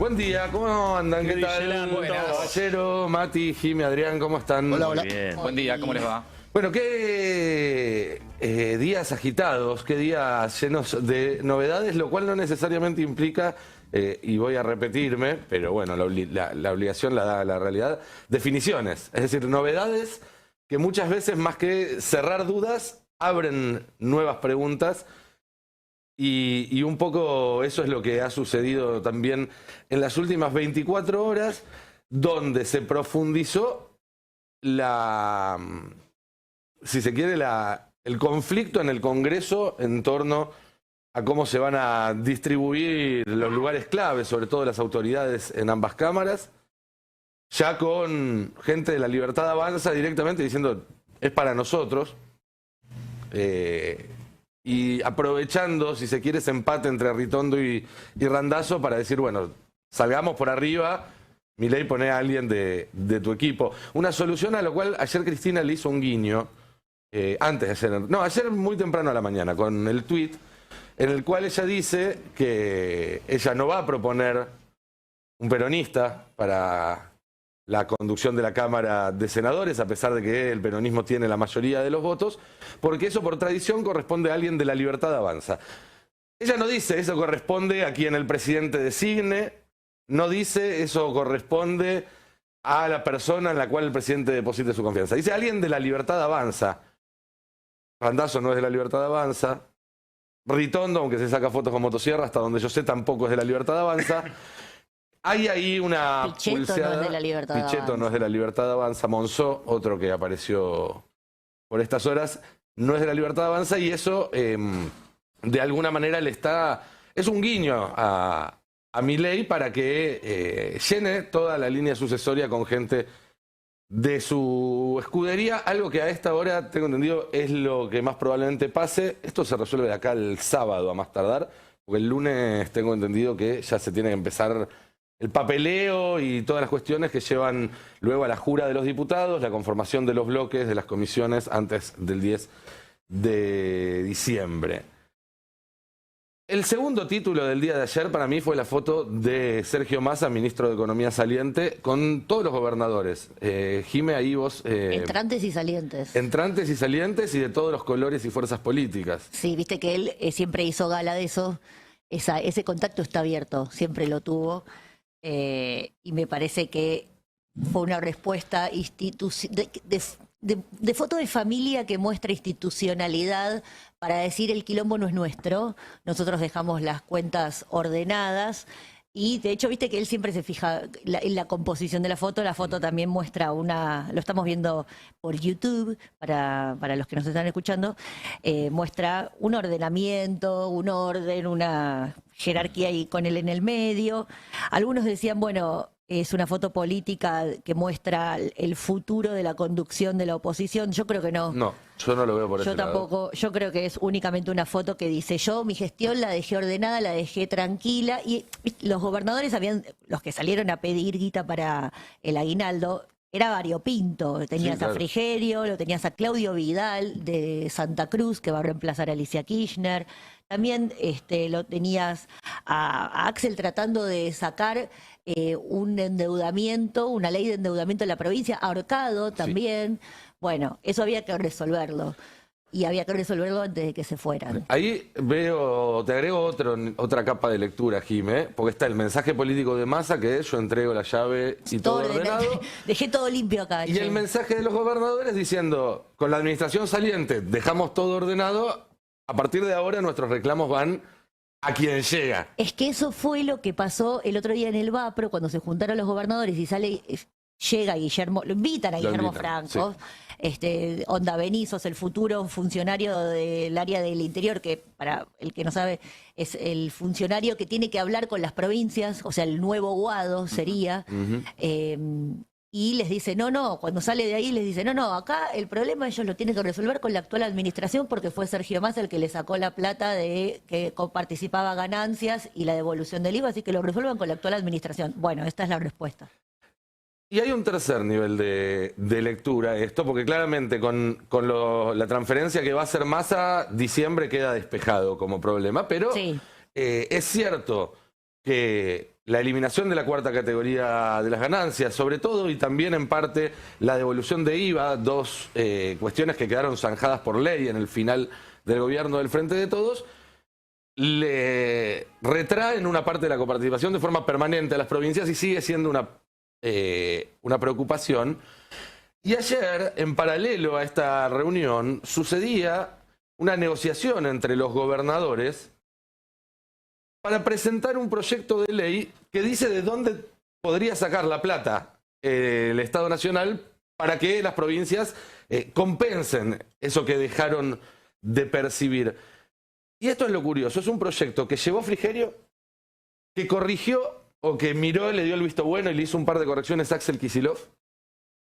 Buen día, ¿cómo andan? ¿Qué tal? Buenas. Caballero, Mati, Jimmy, Adrián, ¿cómo están? Hola, hola. Muy bien. Buen día, ¿cómo les va? Bueno, qué días agitados, qué días llenos de novedades, lo cual no necesariamente implica, y voy a repetirme, pero bueno, la obligación la da la realidad, definiciones. Es decir, novedades que muchas veces, más que cerrar dudas, abren nuevas preguntas. Y un poco eso es lo que ha sucedido también en las últimas 24 horas, donde se profundizó si se quiere, el conflicto en el Congreso en torno a cómo se van a distribuir los lugares claves, sobre todo las autoridades en ambas cámaras, ya con gente de La Libertad Avanza directamente diciendo, es para nosotros. Y aprovechando, si se quiere, ese empate entre Ritondo y Randazzo para decir, bueno, salgamos por arriba, Milei, pone a alguien de tu equipo. Una solución a lo cual ayer Cristina le hizo un guiño, antes de ayer, no, ayer muy temprano a la mañana, con el tuit, en el cual ella dice que ella no va a proponer un peronista para la conducción de la Cámara de Senadores, a pesar de que el peronismo tiene la mayoría de los votos, porque eso por tradición corresponde a alguien de La Libertad Avanza. Ella no dice eso corresponde a quien el presidente designe, no dice eso corresponde a la persona en la cual el presidente deposite su confianza. Dice alguien de La Libertad Avanza. Randazzo no es de La Libertad Avanza. Ritondo, aunque se saca fotos con motosierra, hasta donde yo sé, tampoco es de La Libertad Avanza. Hay ahí una Pichetto pulseada. no es de La Libertad Pichetto Avanza. no es de La Libertad Avanza. Monzó, otro que apareció por estas horas, no es de La Libertad Avanza, y eso de alguna manera es un guiño a Milei para que llene toda la línea sucesoria con gente de su escudería, algo que a esta hora, tengo entendido, es lo que más probablemente pase. Esto se resuelve de acá el sábado a más tardar, porque el lunes tengo entendido que ya se tiene que empezar el papeleo y todas las cuestiones que llevan luego a la jura de los diputados, la conformación de los bloques, de las comisiones antes del 10 de diciembre. El segundo título del día de ayer para mí fue la foto de Sergio Massa, ministro de Economía saliente, con todos los gobernadores. Jime, ahí vos... Entrantes y salientes. Entrantes y salientes y de todos los colores y fuerzas políticas. Sí, viste que él siempre hizo gala de eso. Ese contacto está abierto, siempre lo tuvo. Y me parece que fue una respuesta de foto de familia que muestra institucionalidad para decir el quilombo no es nuestro, nosotros dejamos las cuentas ordenadas. Y de hecho, viste que él siempre se fija en la composición de la foto también muestra lo estamos viendo por YouTube, para los que nos están escuchando, muestra un ordenamiento, un orden, una jerarquía ahí con él en el medio. Algunos decían, bueno, es una foto política que muestra el futuro de la conducción de la oposición. Yo creo que no. No, yo no lo veo por ese Yo lado. tampoco, yo creo que es únicamente una foto que dice yo, mi gestión la dejé ordenada, la dejé tranquila. Y los gobernadores los que salieron a pedir guita para el aguinaldo, era variopinto. Tenías Sí, claro. a Frigerio, lo tenías a Claudio Vidal de Santa Cruz, que va a reemplazar a Alicia Kirchner. También lo tenías a Axel tratando de sacar un endeudamiento, una ley de endeudamiento en la provincia, ahorcado también. Sí. Bueno, eso había que resolverlo. Y había que resolverlo antes de que se fueran. Ahí te agrego otra capa de lectura, Jimé, porque está el mensaje político de Massa, que es yo entrego la llave y todo ordenado. Dejé todo limpio acá. Y el mensaje de los gobernadores diciendo, con la administración saliente dejamos todo ordenado, a partir de ahora nuestros reclamos van a quien llega. Es que eso fue lo que pasó el otro día en el Vapro, cuando se juntaron los gobernadores y llega Guillermo, lo invitan a Guillermo Franco, sí. Onda Benizos, el futuro funcionario del área del interior, que para el que no sabe es el funcionario que tiene que hablar con las provincias, o sea, el nuevo Guado sería. Y les dice, no, cuando sale de ahí les dice, no, acá el problema ellos lo tienen que resolver con la actual administración porque fue Sergio Massa el que le sacó la plata de que participaba ganancias y la devolución del IVA, así que lo resuelvan con la actual administración. Bueno, esta es la respuesta. Y hay un tercer nivel de lectura esto, porque claramente con la transferencia que va a hacer Massa, diciembre queda despejado como problema, pero sí. Es cierto que la eliminación de la cuarta categoría de las ganancias, sobre todo, y también en parte la devolución de IVA, dos cuestiones que quedaron zanjadas por ley en el final del gobierno del Frente de Todos, le retraen una parte de la coparticipación de forma permanente a las provincias y sigue siendo una preocupación. Y ayer, en paralelo a esta reunión, sucedía una negociación entre los gobernadores para presentar un proyecto de ley que dice de dónde podría sacar la plata el Estado Nacional para que las provincias compensen eso que dejaron de percibir. Y esto es lo curioso, es un proyecto que llevó Frigerio, que corrigió o que miró, le dio el visto bueno y le hizo un par de correcciones a Axel Kicillof.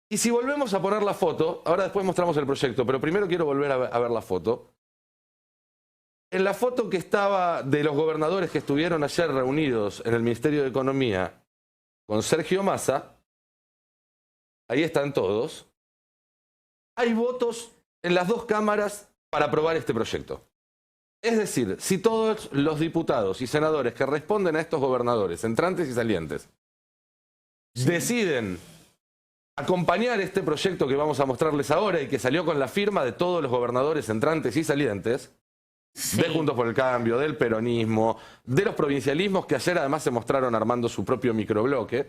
Y si volvemos a poner la foto, ahora después mostramos el proyecto, pero primero quiero volver a ver la foto. En la foto que estaba de los gobernadores que estuvieron ayer reunidos en el Ministerio de Economía con Sergio Massa, ahí están todos, hay votos en las dos cámaras para aprobar este proyecto. Es decir, si todos los diputados y senadores que responden a estos gobernadores, entrantes y salientes, deciden acompañar este proyecto que vamos a mostrarles ahora y que salió con la firma de todos los gobernadores entrantes y salientes, de Juntos por el Cambio, del peronismo, de los provincialismos que ayer además se mostraron armando su propio microbloque.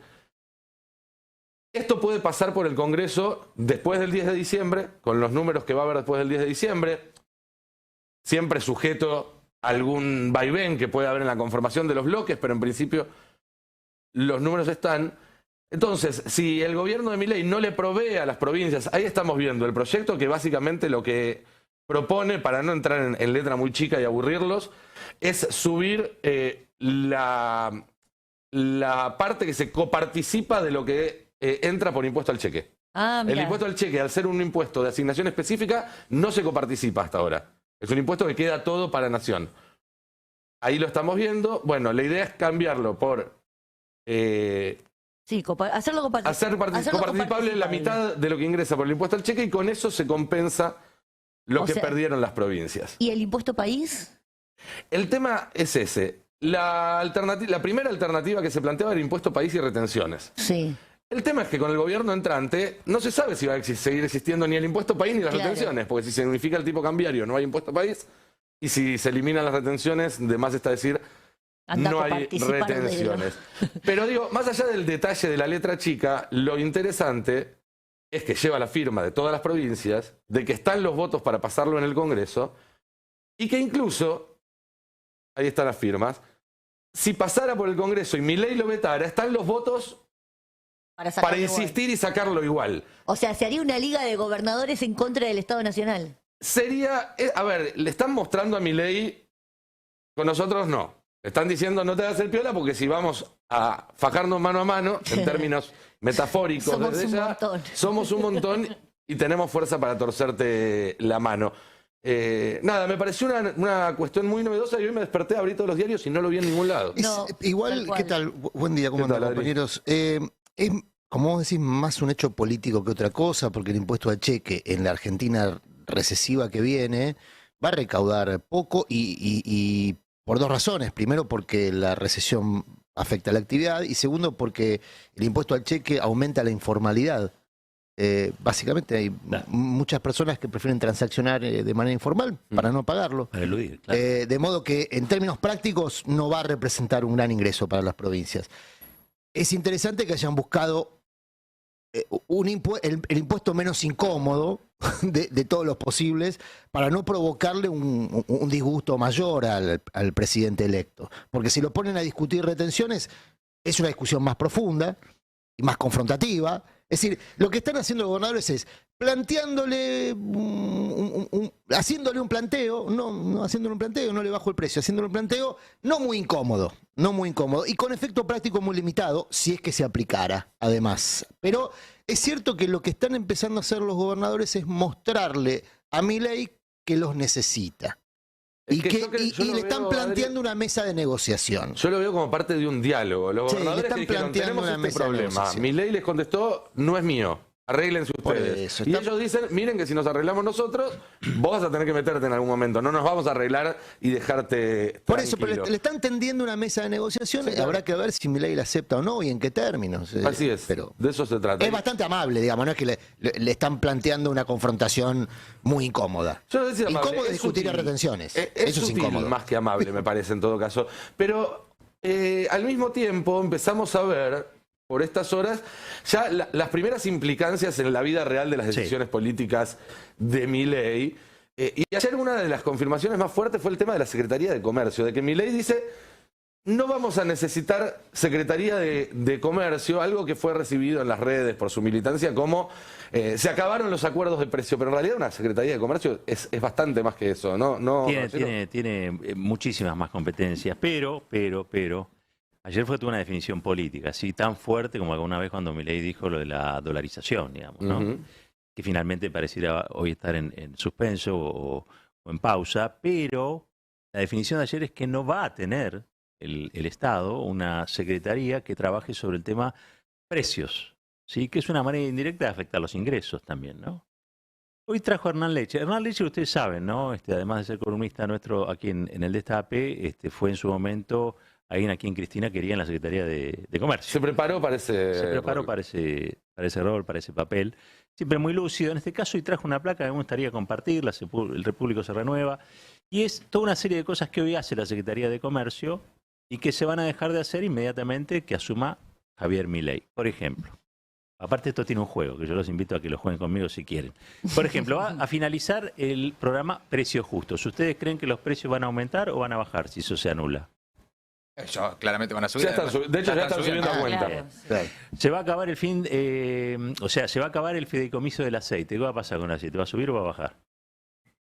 Esto puede pasar por el Congreso después del 10 de diciembre, con los números que va a haber después del 10 de diciembre, siempre sujeto a algún vaivén que puede haber en la conformación de los bloques, pero en principio los números están. Entonces, si el gobierno de Milei no le provee a las provincias, ahí estamos viendo el proyecto que básicamente lo que propone, para no entrar en letra muy chica y aburrirlos, es subir la parte que se coparticipa de lo que entra por impuesto al cheque. El impuesto al cheque, al ser un impuesto de asignación específica, no se coparticipa hasta ahora. Es un impuesto que queda todo para Nación. Ahí lo estamos viendo. Bueno, la idea es cambiarlo por... sí, hacerlo coparticipable la mitad de lo que ingresa por el impuesto al cheque y con eso se compensa lo que perdieron las provincias. ¿Y el impuesto país? El tema es ese. La primera alternativa que se planteaba era impuesto país y retenciones. Sí. El tema es que con el gobierno entrante no se sabe si va a seguir existiendo ni el impuesto país ni las retenciones, porque si se unifica el tipo cambiario no hay impuesto país y si se eliminan las retenciones, de más está decir, no hay retenciones. Pero digo, más allá del detalle de la letra chica, lo interesante es que lleva la firma de todas las provincias, de que están los votos para pasarlo en el Congreso y que incluso, ahí están las firmas, si pasara por el Congreso y Milei lo vetara, están los votos para insistir y sacarlo igual. O sea, se haría una liga de gobernadores en contra del Estado Nacional. Sería, a ver, le están mostrando a Milei, con nosotros no. Están diciendo no te hagas el piola porque si vamos a fajarnos mano a mano, en términos metafóricos, somos un montón y tenemos fuerza para torcerte la mano. Nada, me pareció una cuestión muy novedosa y hoy me desperté, abrí todos los diarios y no lo vi en ningún lado. Igual, ¿qué tal? Buen día, ¿cómo andan, compañeros? Es, como vos decís, más un hecho político que otra cosa, porque el impuesto al cheque en la Argentina recesiva que viene va a recaudar poco y por dos razones. Primero, porque la recesión afecta a la actividad y segundo, porque el impuesto al cheque aumenta la informalidad. Básicamente hay muchas personas que prefieren transaccionar de manera informal para no pagarlo. Para eludir, claro. De modo que en términos prácticos no va a representar un gran ingreso para las provincias. Es interesante que hayan buscado el impuesto menos incómodo de todos los posibles para no provocarle un disgusto mayor al presidente electo. Porque si lo ponen a discutir retenciones, es una discusión más profunda y más confrontativa. Es decir, lo que están haciendo los gobernadores es planteándole, haciéndole un planteo, no haciéndole un planteo, no le bajo el precio, haciéndole un planteo no muy incómodo, y con efecto práctico muy limitado, si es que se aplicara, además. Pero es cierto que lo que están empezando a hacer los gobernadores es mostrarle a Milei que los necesita. Y le están planteando una mesa de negociación. Yo lo veo como parte de un diálogo. Los gobernadores que dijeron, tenemos este problema. Milei les contestó, no es mío. arréglense ustedes. Eso, Y ellos dicen, miren que si nos arreglamos nosotros, vos vas a tener que meterte en algún momento. No nos vamos a arreglar y dejarte Por eso, tranquilo. pero le están tendiendo una mesa de negociación, Sí, claro. habrá que ver si Milei la acepta o no y en qué términos. Así es, Pero de eso se trata. es bastante amable, digamos, no es que le están planteando una confrontación muy incómoda. Yo no sé si amable, Incómodo es discutir sutil. retenciones. Es Eso es sutil, incómodo. más que amable, me parece, en todo caso. Pero al mismo tiempo empezamos a ver, por estas horas, ya las primeras implicancias en la vida real de las decisiones políticas de Milei. Y ayer una de las confirmaciones más fuertes fue el tema de la Secretaría de Comercio, de que Milei dice, no vamos a necesitar Secretaría de Comercio, algo que fue recibido en las redes por su militancia como se acabaron los acuerdos de precio, pero en realidad una Secretaría de Comercio es bastante más que eso, ¿no? Tiene muchísimas más competencias, pero, ayer fue toda una definición política, así tan fuerte como alguna vez cuando Milei dijo lo de la dolarización, digamos, ¿no? Que finalmente pareciera hoy estar en suspenso o en pausa, pero la definición de ayer es que no va a tener el Estado una secretaría que trabaje sobre el tema precios, ¿sí? Que es una manera indirecta de afectar los ingresos también, ¿no? Hoy trajo a Hernán Leche. Hernán Leche, ustedes saben, ¿no? Además de ser columnista nuestro aquí en el Destape, fue en su momento alguien a quien Cristina quería en la Secretaría de Comercio. Se preparó para ese rol, para ese papel. Siempre muy lúcido. En este caso, y trajo una placa que me gustaría compartirla. El Repúblico se renueva. Y es toda una serie de cosas que hoy hace la Secretaría de Comercio y que se van a dejar de hacer inmediatamente que asuma Javier Milei. Por ejemplo. Aparte esto tiene un juego, que yo los invito a que lo jueguen conmigo si quieren. Por ejemplo, va a finalizar el programa Precios Justos. ¿Ustedes creen que los precios van a aumentar o van a bajar si eso se anula? Ellos claramente van a subir. De hecho, ya están subiendo a cuenta. Claro. Claro. Se va a acabar se va a acabar el fideicomiso del aceite. ¿Qué va a pasar con el aceite? ¿Va a subir o va a bajar?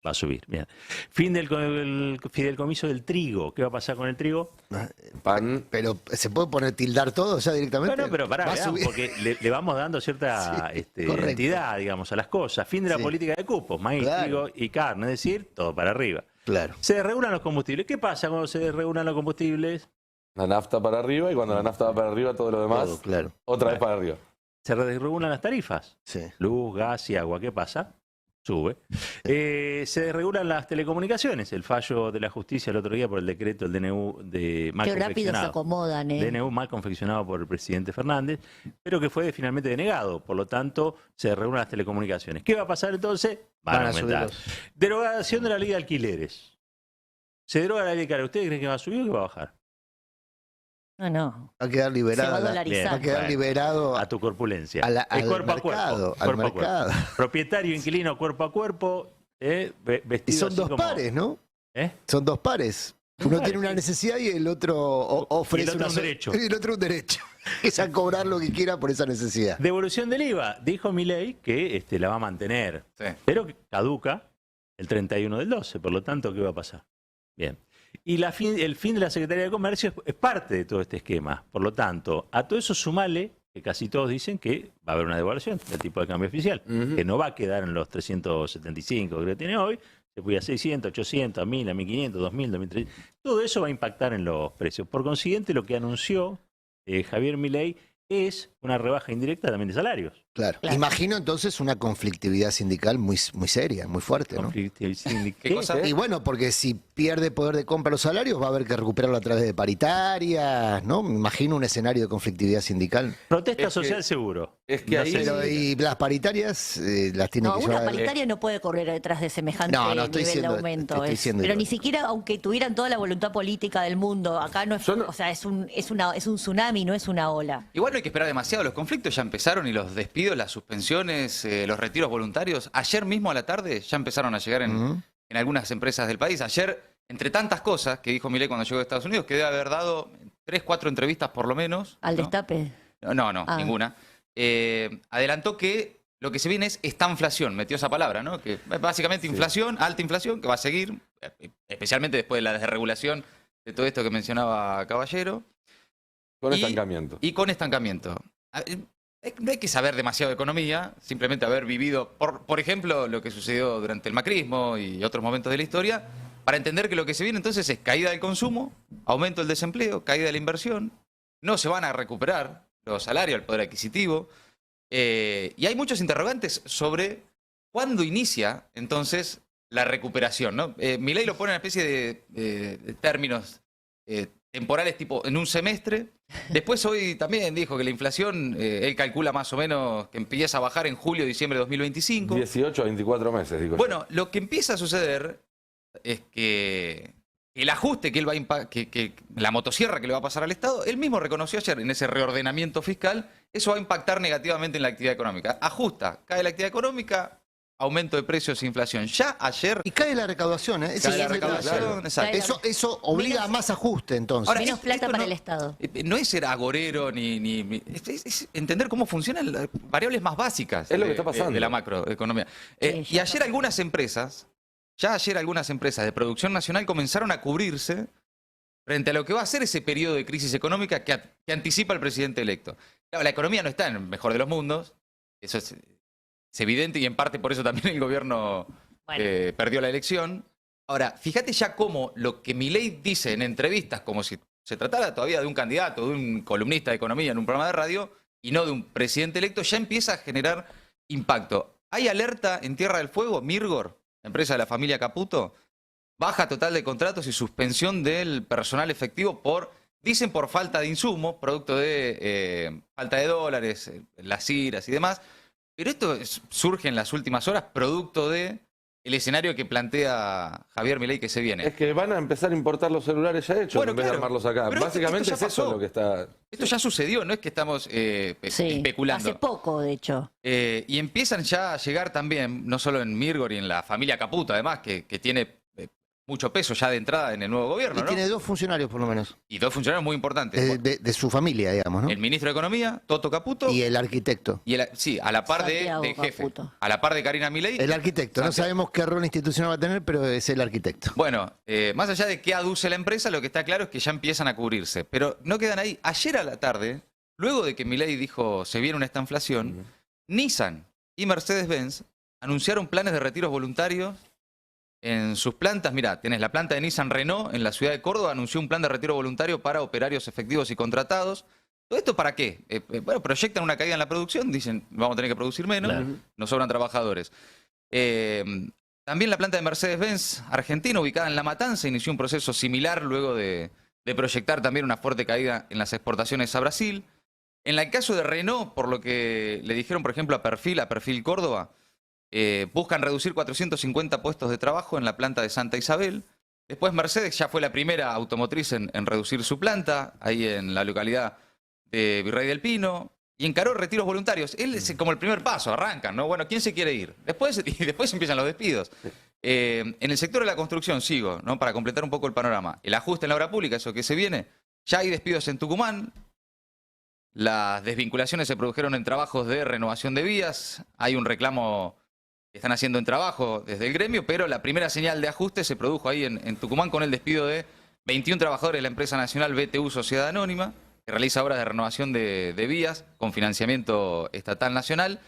Va a subir, bien. Fin del fideicomiso del trigo. ¿Qué va a pasar con el trigo? Pan. Pero ¿se puede poner tildar todo ya directamente? Bueno, pero pará, Va a veamos, subir. porque le vamos dando cierta correcto. entidad, digamos, a las cosas. Fin de la Sí. política de cupos, maíz, Claro. trigo y carne, es decir, todo para arriba. Claro. Se desregulan los combustibles. ¿Qué pasa cuando se desregulan los combustibles? La nafta para arriba y cuando la nafta va para arriba, todo lo demás, Todo, claro. otra vez para arriba. Se desregulan las tarifas. Sí. Luz, gas y agua. ¿Qué pasa? Sube. Se desregulan las telecomunicaciones. El fallo de la justicia el otro día por el decreto del DNU de mal Qué rápido se confeccionado. acomodan, DNU mal confeccionado por el presidente Fernández, pero que fue finalmente denegado. Por lo tanto, se desregulan las telecomunicaciones. ¿Qué va a pasar entonces? Van a aumentar. subir Derogación de la ley de alquileres. Se deroga la ley de alquileres. ¿Ustedes creen que va a subir o que va a bajar? No. Va a quedar liberado. Se va a dolarizar. Va a quedar Bueno, liberado a tu corpulencia. al Es cuerpo mercado. a cuerpo. Al Cuerpo a cuerpo. mercado. Propietario, inquilino, cuerpo a cuerpo. Vestido Y son así dos como- pares, ¿no? ¿Eh? Son dos pares. Uno tiene una necesidad y el otro ofrece Y el otro un una- derecho. Y el otro un derecho. Es a cobrar lo que quiera por esa necesidad. Devolución del IVA. Dijo Milei que la va a mantener, Sí. pero que caduca el 31 del 12. Por lo tanto, ¿qué va a pasar? Bien. Y el fin de la Secretaría de Comercio es parte de todo este esquema. Por lo tanto, a todo eso sumale que casi todos dicen que va a haber una devaluación del tipo de cambio oficial, que no va a quedar en los 375 que tiene hoy, se puede a 600, 800, a 1000, a 1500, 2000, 2300. Todo eso va a impactar en los precios. Por consiguiente, lo que anunció Javier Milei es una rebaja indirecta también de salarios. Claro. Claro. Imagino entonces una conflictividad sindical muy seria, muy fuerte, ¿no? ¿Qué cosa? Y bueno, porque si pierde poder de compra los salarios, va a haber que recuperarlo a través de paritarias, ¿no? Me imagino un escenario de conflictividad sindical. Protesta Es que- social seguro. Es que No ahí... sé Pero y las paritarias las tiene No, que una llevar. paritaria no puede correr detrás de semejante No, no, estoy nivel siendo- de aumento. estoy siendo Pero ni irónico. siquiera, aunque tuvieran toda la voluntad política del mundo, acá no es, Yo no- o sea, es un tsunami, no es una ola. Igual no hay que esperar demasiado. Los conflictos ya empezaron y los despidos, las suspensiones, los retiros voluntarios. Ayer mismo a la tarde ya empezaron a llegar en algunas empresas del país. Ayer, entre tantas cosas que dijo Milei cuando llegó a Estados Unidos, que debe haber dado 3, 4 entrevistas por lo menos. Al ¿no? destape. No, Ah. ninguna. Adelantó que lo que se viene es estanflación, metió esa palabra, ¿no? Que básicamente inflación, alta inflación, que va a seguir, especialmente después de la desregulación de todo esto que mencionaba Caballero. Con Y- estancamiento. Y con estancamiento. No hay que saber demasiado de economía, simplemente haber vivido, por ejemplo, lo que sucedió durante el macrismo y otros momentos de la historia, para entender que lo que se viene entonces es caída del consumo, aumento del desempleo, caída de la inversión, no se van a recuperar los salarios, el poder adquisitivo. Y hay muchos interrogantes sobre cuándo inicia entonces la recuperación, ¿no? Milei lo pone en una especie de términos temporales tipo en un semestre. Después hoy también dijo que la inflación, él calcula más o menos que empieza a bajar en julio, diciembre de 2025. 18 a 24 meses, digo. Bueno, lo que empieza a suceder es que el ajuste que él va a que la motosierra que le va a pasar al Estado, él mismo reconoció ayer en ese reordenamiento fiscal, eso va a impactar negativamente en la actividad económica. Ajusta, cae la actividad económica, aumento de precios, inflación. Ya ayer... Y cae la recaudación, ¿eh? Cae la recaudación, exacto. Eso obliga a más ajuste, entonces. Ahora, Menos plata para no, el Estado. No es ser agorero es entender cómo funcionan las variables más básicas Es lo que está pasando. de la macroeconomía. Y ayer algunas empresas, de producción nacional comenzaron a cubrirse frente a lo que va a ser ese periodo de crisis económica que anticipa el presidente electo. Claro, la economía no está en el mejor de los mundos, eso es evidente y en parte por eso también el gobierno perdió la elección. Ahora, fíjate ya cómo lo que Milei dice en entrevistas, como si se tratara todavía de un candidato, de un columnista de economía en un programa de radio, y no de un presidente electo, ya empieza a generar impacto. Hay alerta en Tierra del Fuego, Mirgor, la empresa de la familia Caputo, baja total de contratos y suspensión del personal efectivo dicen por falta de insumos, producto de falta de dólares, las iras y demás. Pero esto surge en las últimas horas producto de el escenario que plantea Javier Milei que se viene. Es que van a empezar a importar los celulares ya hechos en vez de armarlos acá. Pero Básicamente esto es eso lo que está... Esto ya sucedió, no es que estamos especulando. Hace poco, de hecho. Y empiezan ya a llegar también, no solo en Mirgor y en la familia Caputo, además, que tiene mucho peso ya de entrada en el nuevo gobierno, Y ¿no? tiene 2 funcionarios, por lo menos. Y 2 funcionarios muy importantes. De su familia, digamos, ¿no? El ministro de Economía, Toto Caputo. Y el arquitecto. Y sí, a la par de jefe. Caputo. A la par de Karina Milei. El arquitecto. No sabemos qué rol institucional va a tener, pero es el arquitecto. Bueno, más allá de qué aduce la empresa, lo que está claro es que ya empiezan a cubrirse. Pero no quedan ahí. Ayer a la tarde, luego de que Milei dijo se viene una estanflación, Nissan y Mercedes-Benz anunciaron planes de retiros voluntarios en sus plantas. Mirá, tienes la planta de Nissan Renault en la ciudad de Córdoba, anunció un plan de retiro voluntario para operarios efectivos y contratados. ¿Todo esto para qué? Bueno, proyectan una caída en la producción, dicen vamos a tener que producir menos, nos sobran trabajadores. También la planta de Mercedes-Benz Argentina, ubicada en La Matanza, inició un proceso similar luego de proyectar también una fuerte caída en las exportaciones a Brasil. En el caso de Renault, por lo que le dijeron, por ejemplo, a Perfil Córdoba, buscan reducir 450 puestos de trabajo en la planta de Santa Isabel. Después Mercedes ya fue la primera automotriz en reducir su planta, ahí en la localidad de Virrey del Pino, y encaró retiros voluntarios. Él es como el primer paso, arrancan, ¿no? Bueno, ¿quién se quiere ir? Después empiezan los despidos. En el sector de la construcción, sigo, ¿no? Para completar un poco el panorama. El ajuste en la obra pública, eso que se viene. Ya hay despidos en Tucumán. Las desvinculaciones se produjeron en trabajos de renovación de vías. Hay un reclamo que están haciendo en trabajo desde el gremio, pero la primera señal de ajuste se produjo ahí en Tucumán con el despido de 21 trabajadores de la empresa nacional BTU Sociedad Anónima, que realiza obras de renovación de vías con financiamiento estatal nacional.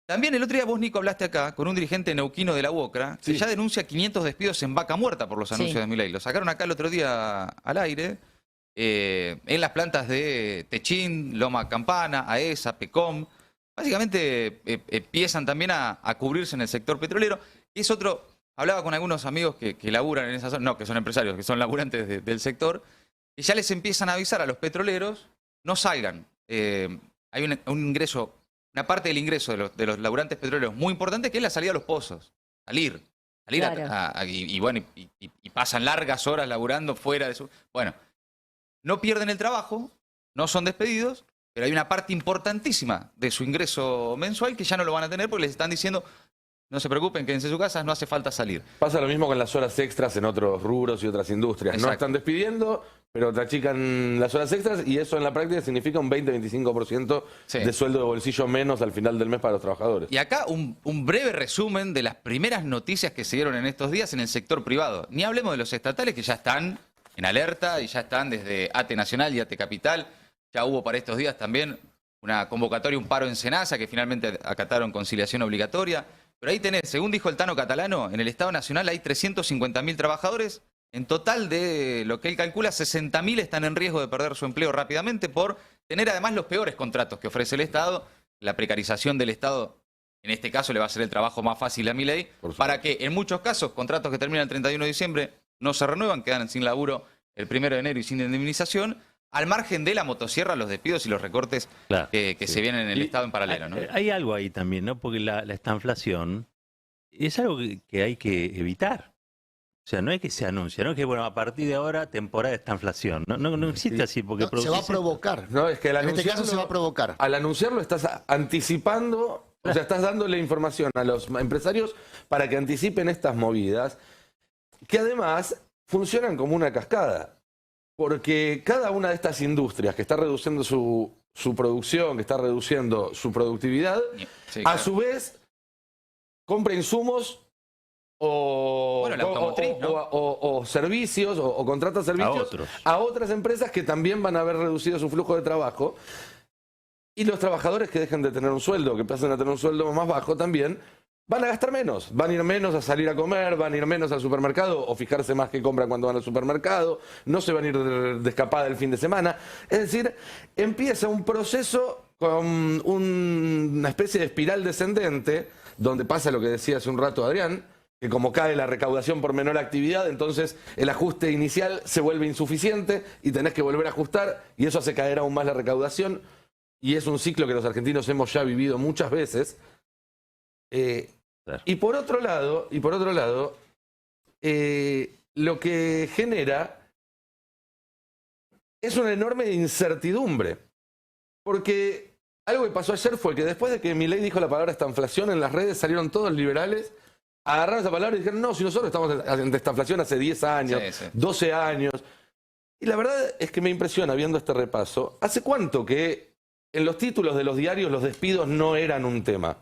También el otro día vos, Nico, hablaste acá con un dirigente neuquino de la UOCRA que ya denuncia 500 despidos en vaca muerta por los anuncios de Milei. Lo sacaron acá el otro día al aire, en las plantas de Techín, Loma Campana, AESA, PECOM. Básicamente empiezan también a cubrirse en el sector petrolero. Y es otro, hablaba con algunos amigos que laburan en esa zona, no, que son empresarios, que son laburantes del sector, y ya les empiezan a avisar a los petroleros, no salgan. Hay un ingreso, una parte del ingreso de los laburantes petroleros muy importante, que es la salida a los pozos. Salir claro. y pasan largas horas laburando fuera de su... Bueno, no pierden el trabajo, no son despedidos, pero hay una parte importantísima de su ingreso mensual que ya no lo van a tener porque les están diciendo, no se preocupen, quédense en sus casas, no hace falta salir. Pasa lo mismo con las horas extras en otros rubros y otras industrias. Exacto. No están despidiendo, pero te achican las horas extras y eso en la práctica significa un 20-25% de sueldo de bolsillo menos al final del mes para los trabajadores. Y acá un breve resumen de las primeras noticias que se dieron en estos días en el sector privado. Ni hablemos de los estatales que ya están en alerta y ya están desde ATE Nacional y ATE Capital. Ya hubo para estos días también una convocatoria, un paro en Senasa, que finalmente acataron conciliación obligatoria. Pero ahí tenés, según dijo el Tano Catalano, en el Estado Nacional hay 350.000 trabajadores. En total de lo que él calcula, 60.000 están en riesgo de perder su empleo rápidamente por tener además los peores contratos que ofrece el Estado, la precarización del Estado, en este caso le va a hacer el trabajo más fácil a Milei, para que en muchos casos contratos que terminan el 31 de diciembre no se renuevan, quedan sin laburo el 1 de enero y sin indemnización, al margen de la motosierra, los despidos y los recortes que se vienen en el Estado en paralelo, ¿no? Hay algo ahí también, ¿no? Porque la estanflación es algo que hay que evitar. O sea, no es que se anuncia, no es que, bueno, a partir de ahora, temporada de estanflación. No existe así, porque No, se va a provocar. No, es que en este caso se va a provocar. Al anunciarlo estás anticipando, o sea, estás dándole información a los empresarios para que anticipen estas movidas, que además funcionan como una cascada. Porque cada una de estas industrias que está reduciendo su producción, que está reduciendo su productividad, a su vez compra insumos o servicios o contrata servicios a otras empresas que también van a haber reducido su flujo de trabajo. Y los trabajadores que dejen de tener un sueldo, que pasen a tener un sueldo más bajo también, van a gastar menos, van a ir menos a salir a comer, van a ir menos al supermercado o fijarse más que compran cuando van al supermercado, no se van a ir de escapada el fin de semana. Es decir, empieza un proceso con una especie de espiral descendente, donde pasa lo que decía hace un rato Adrián, que como cae la recaudación por menor actividad, entonces el ajuste inicial se vuelve insuficiente y tenés que volver a ajustar y eso hace caer aún más la recaudación y es un ciclo que los argentinos hemos ya vivido muchas veces. Y por otro lado, lo que genera es una enorme incertidumbre. Porque algo que pasó ayer fue que después de que Milei dijo la palabra estanflación, en las redes salieron todos liberales, agarraron esa palabra y dijeron, no, si nosotros estamos en estanflación hace 10 años, 12 años. Y la verdad es que me impresiona viendo este repaso, ¿hace cuánto que en los títulos de los diarios los despidos no eran un tema?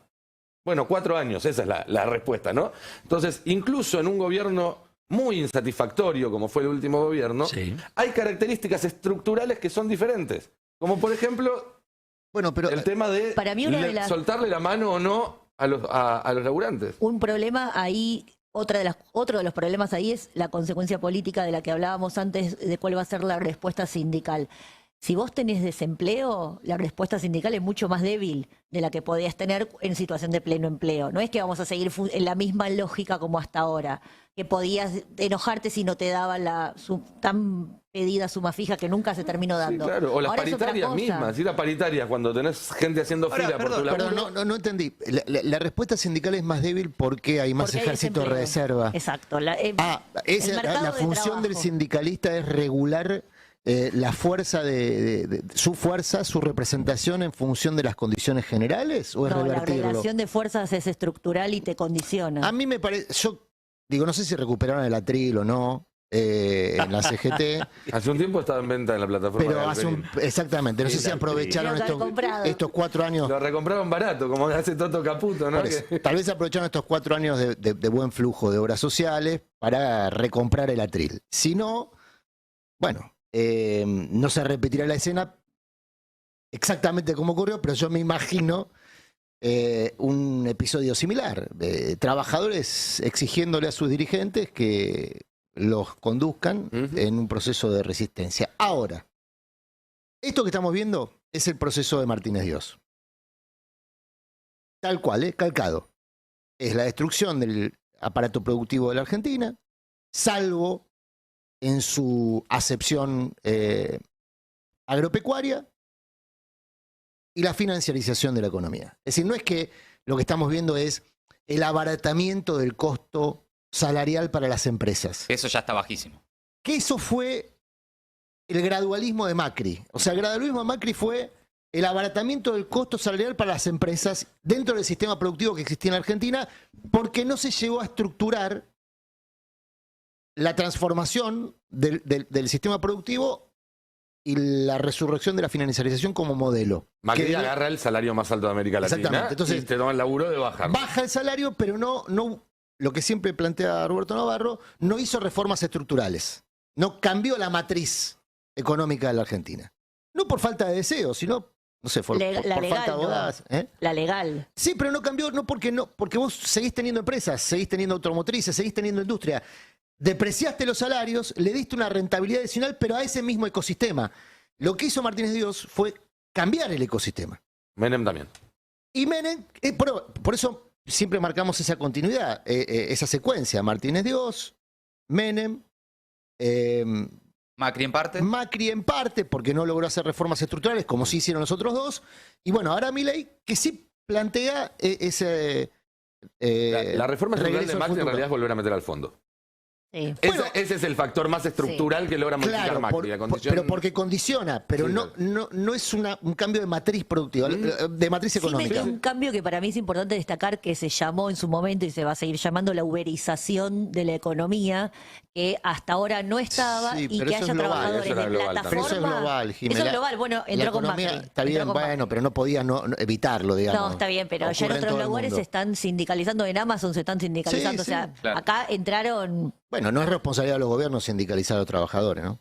Bueno, 4 años, esa es la respuesta, ¿no? Entonces, incluso en un gobierno muy insatisfactorio, como fue el último gobierno, hay características estructurales que son diferentes. Como por ejemplo, el tema de, para mí soltarle la mano o no a los laburantes. Un problema ahí, otro de los problemas ahí es la consecuencia política de la que hablábamos antes, de cuál va a ser la respuesta sindical. Si vos tenés desempleo, la respuesta sindical es mucho más débil de la que podías tener en situación de pleno empleo. No es que vamos a seguir en la misma lógica como hasta ahora, que podías enojarte si no te daban la tan pedida suma fija que nunca se terminó dando. Sí, claro. O las ahora paritarias mismas, ir a paritarias cuando tenés gente haciendo fila por tu laburo. Perdón, no entendí. La respuesta sindical es más débil porque hay más ejército de reserva. Exacto. La función del sindicalista es regular la fuerza su representación en función de las condiciones generales, o es revertirlo. La relación de fuerzas es estructural y te condiciona. A mí me parece, yo digo, no sé si recuperaron el atril o no en la CGT. Hace un tiempo estaba en venta en la plataforma. Pero exactamente, no sé si aprovecharon estos 4 años. Lo recompraron barato, como hace Toto Caputo, ¿no? Tal vez aprovecharon estos 4 años de buen flujo de obras sociales para recomprar el atril. Si no, bueno, no se repetirá la escena exactamente como ocurrió, pero yo me imagino un episodio similar. Trabajadores exigiéndole a sus dirigentes que los conduzcan en un proceso de resistencia. Ahora, esto que estamos viendo es el proceso de Martínez Dios. Tal cual, calcado. Es la destrucción del aparato productivo de la Argentina, salvo en su acepción agropecuaria, y la financiarización de la economía. Es decir, no es que lo que estamos viendo es el abaratamiento del costo salarial para las empresas. Eso ya está bajísimo. Que eso fue el gradualismo de Macri. O sea, el gradualismo de Macri fue el abaratamiento del costo salarial para las empresas dentro del sistema productivo que existía en Argentina, porque no se llegó a estructurar la transformación del sistema productivo y la resurrección de la financiarización como modelo. Macri agarra el salario más alto de América Latina. Entonces, y te toma el laburo de bajar. Baja el salario, pero no, lo que siempre plantea Roberto Navarro, no hizo reformas estructurales. No cambió la matriz económica de la Argentina. No por falta de deseo, sino, no sé, por falta de abogadas. La legal. Sí, pero no cambió, porque vos seguís teniendo empresas, seguís teniendo automotrices, seguís teniendo industria. Depreciaste los salarios, le diste una rentabilidad adicional, pero a ese mismo ecosistema. Lo que hizo Martínez Dios fue cambiar el ecosistema. Menem también. Y Menem, por eso siempre marcamos esa continuidad, esa secuencia. Martínez Dios, Menem, Macri en parte. Macri en parte, porque no logró hacer reformas estructurales, como sí hicieron los otros dos. Y bueno, ahora Milei, que sí plantea ese... La reforma estructural de regreso al Macri en futuro. realidad es volver a meter al fondo. Sí. Ese es el factor más estructural que logra modificar Claro, Macri. La condición- pero porque condiciona, pero Sí, no es un cambio de matriz productiva, de matriz Sí, económica. metió un cambio que para mí es importante destacar, que se llamó en su momento y se va a seguir llamando la uberización de la economía, que hasta ahora no estaba, Sí, y pero que eso haya es global, trabajadores eso era de global también. plataforma. Pero eso es global, Jimena. Eso es global, bueno, La entró con economía Macri. está bien, entró con bueno, Macri. pero no podía no evitarlo, digamos. No, está bien, pero ya en Ocurre otros todo el lugares mundo. se están sindicalizando, en Amazon se están sindicalizando, Sí, o sea, sí, claro. acá entraron... Bueno, no es responsabilidad de los gobiernos sindicalizar a los trabajadores, ¿no?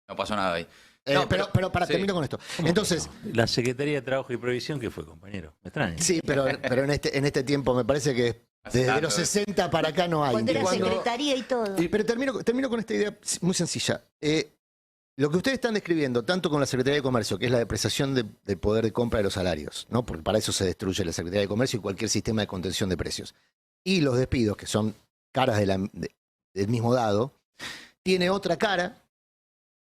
No pasó nada ahí. No, pero para sí. terminar con esto. Entonces, La Secretaría de Trabajo y Previsión, ¿qué fue, compañero? Me extraña. sí, pero en este tiempo me parece que Hace desde tanto, los 60 para acá no hay. Cuando era cuando- secretaría y todo. Pero termino con esta idea muy sencilla. Lo que ustedes están describiendo, tanto con la Secretaría de Comercio, que es la depreciación del poder de compra de los salarios, ¿no? Porque para eso se destruye la Secretaría de Comercio y cualquier sistema de contención de precios. Y los despidos, que son caras del mismo dado, tiene otra cara,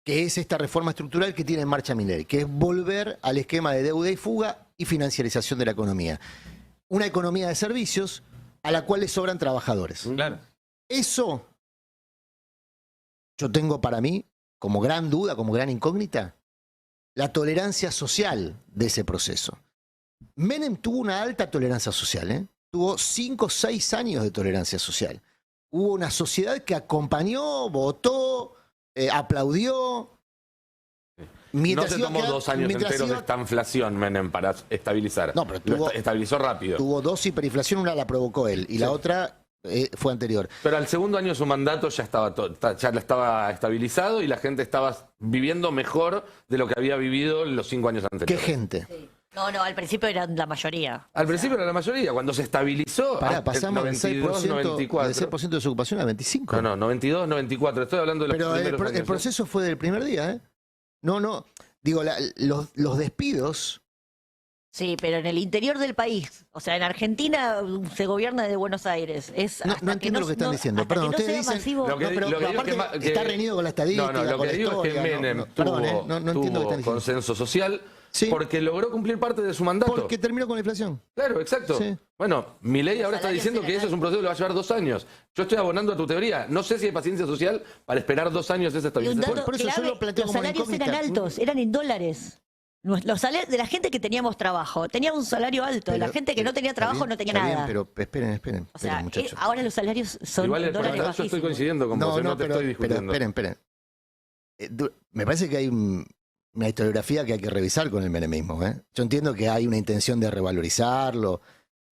que es esta reforma estructural que tiene en marcha Milei, que es volver al esquema de deuda y fuga y financiarización de la economía. Una economía de servicios a la cual le sobran trabajadores. Claro. Eso yo tengo para mí como gran duda, como gran incógnita, la tolerancia social de ese proceso. Menem tuvo una alta tolerancia social, ¿eh? Tuvo 5 o 6 años de tolerancia social. Hubo una sociedad que acompañó, votó, aplaudió. No se tomó 2 años mientras enteros de iba- esta inflación, Menem, para estabilizar. No, pero Lo tuvo- estabilizó rápido. Tuvo 2 hiperinflación, una la provocó él y la otra fue anterior. Pero al segundo año de su mandato ya estaba estabilizado y la gente estaba viviendo mejor de lo que había vivido en los 5 años ¿Qué anteriores. gente? No, al principio eran la mayoría. Al principio era la mayoría, cuando se estabilizó, Pasamos del 92, 6%, 94. del 6% de desocupación al 25%. No, 92, 94. Estoy hablando de los Pero primeros años, el proceso fue del primer día, ¿eh? No. Digo, los despidos. Sí, pero en el interior del país, o sea, en Argentina se gobierna desde Buenos Aires. Es No hasta entiendo lo que están diciendo. hasta Perdón, que no ustedes sea dicen- masivo. Lo que- No, pero lo que digo aparte es que está reñido con la estadística. No, lo con que la digo es que historia, Menem perdón, tuvo, no entiendo lo que están diciendo. consenso social Sí. porque logró cumplir parte de su mandato. Porque terminó con la inflación. Claro, exacto. Sí. Bueno, Milei ahora está salarios diciendo que eran eso es un proceso que le va a llevar 2 años. Yo estoy abonando a tu teoría. No sé si hay paciencia social para esperar 2 años esa Y un estabilización. dato Por eso yo clave, lo planteo los como una salarios eran incógnita. altos, eran en dólares. Los salarios de la gente que teníamos trabajo, tenía un salario alto. La Pero- gente que no tenía está trabajo bien, no tenía está nada. bien, pero esperen, O sea, muchachos. ahora los salarios son Igual en por dólares yo estoy bajísimos. coincidiendo con vos, no te estoy pero discutiendo. esperen. Me parece que hay una historiografía que hay que revisar con el menemismo, ¿eh? Yo entiendo que hay una intención de revalorizarlo.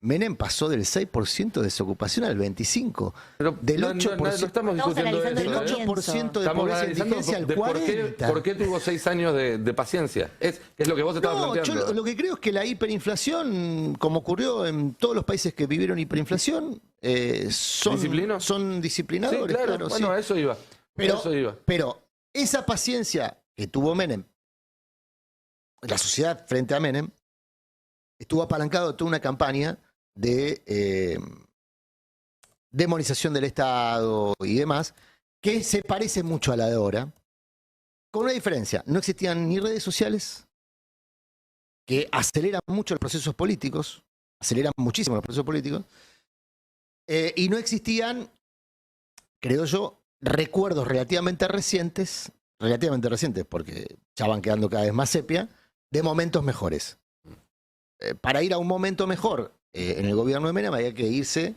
Menem pasó del 6% de desocupación al 25%. Pero Del no 8%. estamos Estamos discutiendo analizando eso. el ¿eh? comienzo. 8% de Estamos pobreza y analizando indigencia al de por qué, 40%. por qué tuvo 6 años de paciencia. Es lo que vos estabas No, yo planteando. lo que creo es que la hiperinflación, como ocurrió en todos los países que vivieron hiperinflación, ¿Disciplino? son Sí, disciplinadores. claro. Bueno, sí. a eso iba. Pero, A eso iba. pero esa paciencia que tuvo Menem, la sociedad frente a Menem, estuvo apalancado de toda una campaña de demonización del Estado y demás, que se parece mucho a la de ahora, con una diferencia. No existían ni redes sociales, que aceleran mucho los procesos políticos, aceleran muchísimo los procesos políticos, y no existían, creo yo, recuerdos relativamente recientes, porque ya van quedando cada vez más sepia, de momentos mejores. Para ir a un momento mejor en el gobierno de Menem había que irse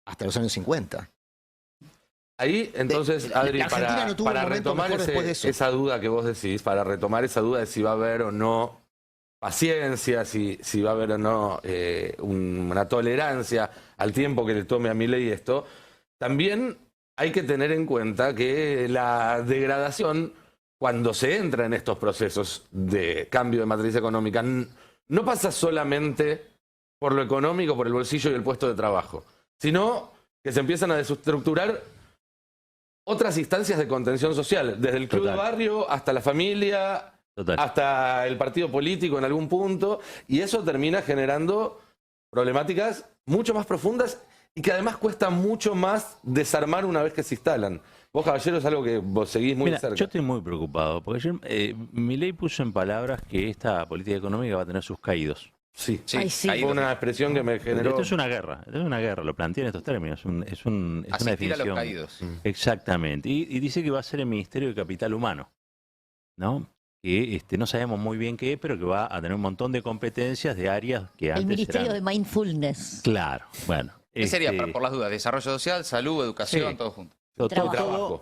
hasta los años 50. Ahí, entonces, Adri, la Argentina no tuvo para un momento retomar mejor después de eso. esa duda que vos decís, para retomar esa duda de si va a haber o no paciencia, si va a haber o no una tolerancia al tiempo que le tome a Milei esto, también hay que tener en cuenta que la degradación, cuando se entra en estos procesos de cambio de matriz económica, no pasa solamente por lo económico, por el bolsillo y el puesto de trabajo, sino que se empiezan a desestructurar otras instancias de contención social, desde el club Total. de barrio hasta la familia, Total. hasta el partido político en algún punto, y eso termina generando problemáticas mucho más profundas y que además cuesta mucho más desarmar una vez que se instalan. Vos, Caballero, es algo que vos seguís muy de cerca. Yo estoy muy preocupado, porque ayer Milei puso en palabras que esta política económica va a tener sus caídos. Sí, Ay, sí. fue una expresión que me generó... Esto es una guerra, lo planteé en estos términos, es una Asistir a definición. los caídos. Exactamente, y dice que va a ser el Ministerio de Capital Humano, ¿no? Que no sabemos muy bien qué es, pero que va a tener un montón de competencias de áreas que antes El Ministerio eran... de Mindfulness. Claro, bueno. ¿Qué sería, por las dudas? Desarrollo social, salud, educación, Sí. todo junto.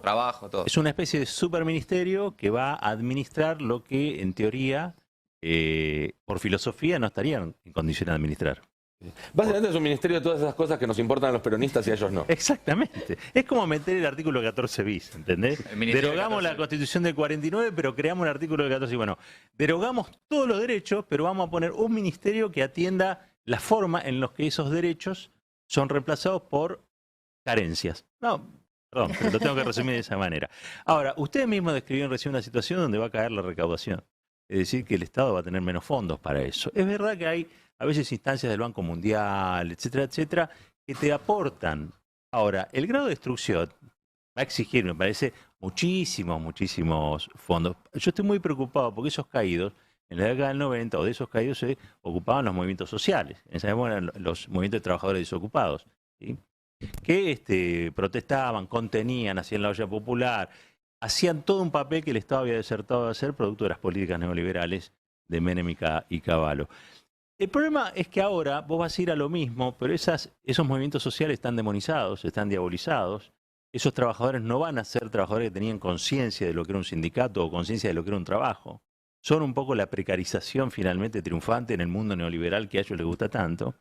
Trabajo. Todo. Es una especie de superministerio que va a administrar lo que, en teoría, por filosofía, no estarían en condición de administrar. Básicamente es un ministerio de todas esas cosas que nos importan a los peronistas y a ellos no. Exactamente. Es como meter el artículo 14 bis, ¿entendés? El Ministerio Derogamos 14. la Constitución del 49, pero creamos un artículo del 14. Y bueno, derogamos todos los derechos, pero vamos a poner un ministerio que atienda la forma en los que esos derechos son reemplazados por carencias. No, perdón, pero lo tengo que resumir de esa manera. Ahora, ustedes mismos describieron recién una situación donde va a caer la recaudación. Es decir, que el Estado va a tener menos fondos para eso. Es verdad que hay a veces instancias del Banco Mundial, etcétera, etcétera, que te aportan. Ahora, el grado de destrucción va a exigir, me parece, muchísimos fondos. Yo estoy muy preocupado porque esos caídos, en la década del 90, o de esos caídos se ocupaban los movimientos sociales. En esa época eran los movimientos de trabajadores desocupados, ¿sí? Que protestaban, contenían, hacían la olla popular, hacían todo un papel que el Estado había desertado de hacer producto de las políticas neoliberales de Menem y Cavallo. El problema es que ahora vos vas a ir a lo mismo, pero esos movimientos sociales están demonizados, están diabolizados. Esos trabajadores no van a ser trabajadores que tenían conciencia de lo que era un sindicato o conciencia de lo que era un trabajo. Son un poco la precarización finalmente triunfante en el mundo neoliberal que a ellos les gusta tanto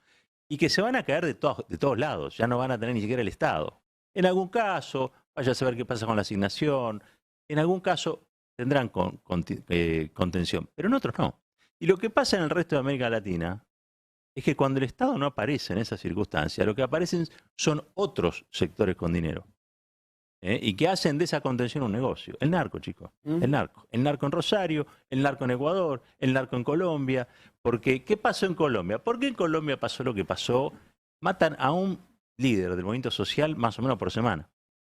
y que se van a caer de todos lados, ya no van a tener ni siquiera el Estado. En algún caso, vaya a saber qué pasa con la asignación, en algún caso tendrán contención, pero en otros no. Y lo que pasa en el resto de América Latina es que cuando el Estado no aparece en esas circunstancias, lo que aparecen son otros sectores con dinero. Y que hacen de esa contención un negocio. El narco, chicos. El narco. El narco en Rosario, el narco en Ecuador, el narco en Colombia. Porque, ¿qué pasó en Colombia? ¿Por qué en Colombia pasó lo que pasó? Matan a un líder del movimiento social más o menos por semana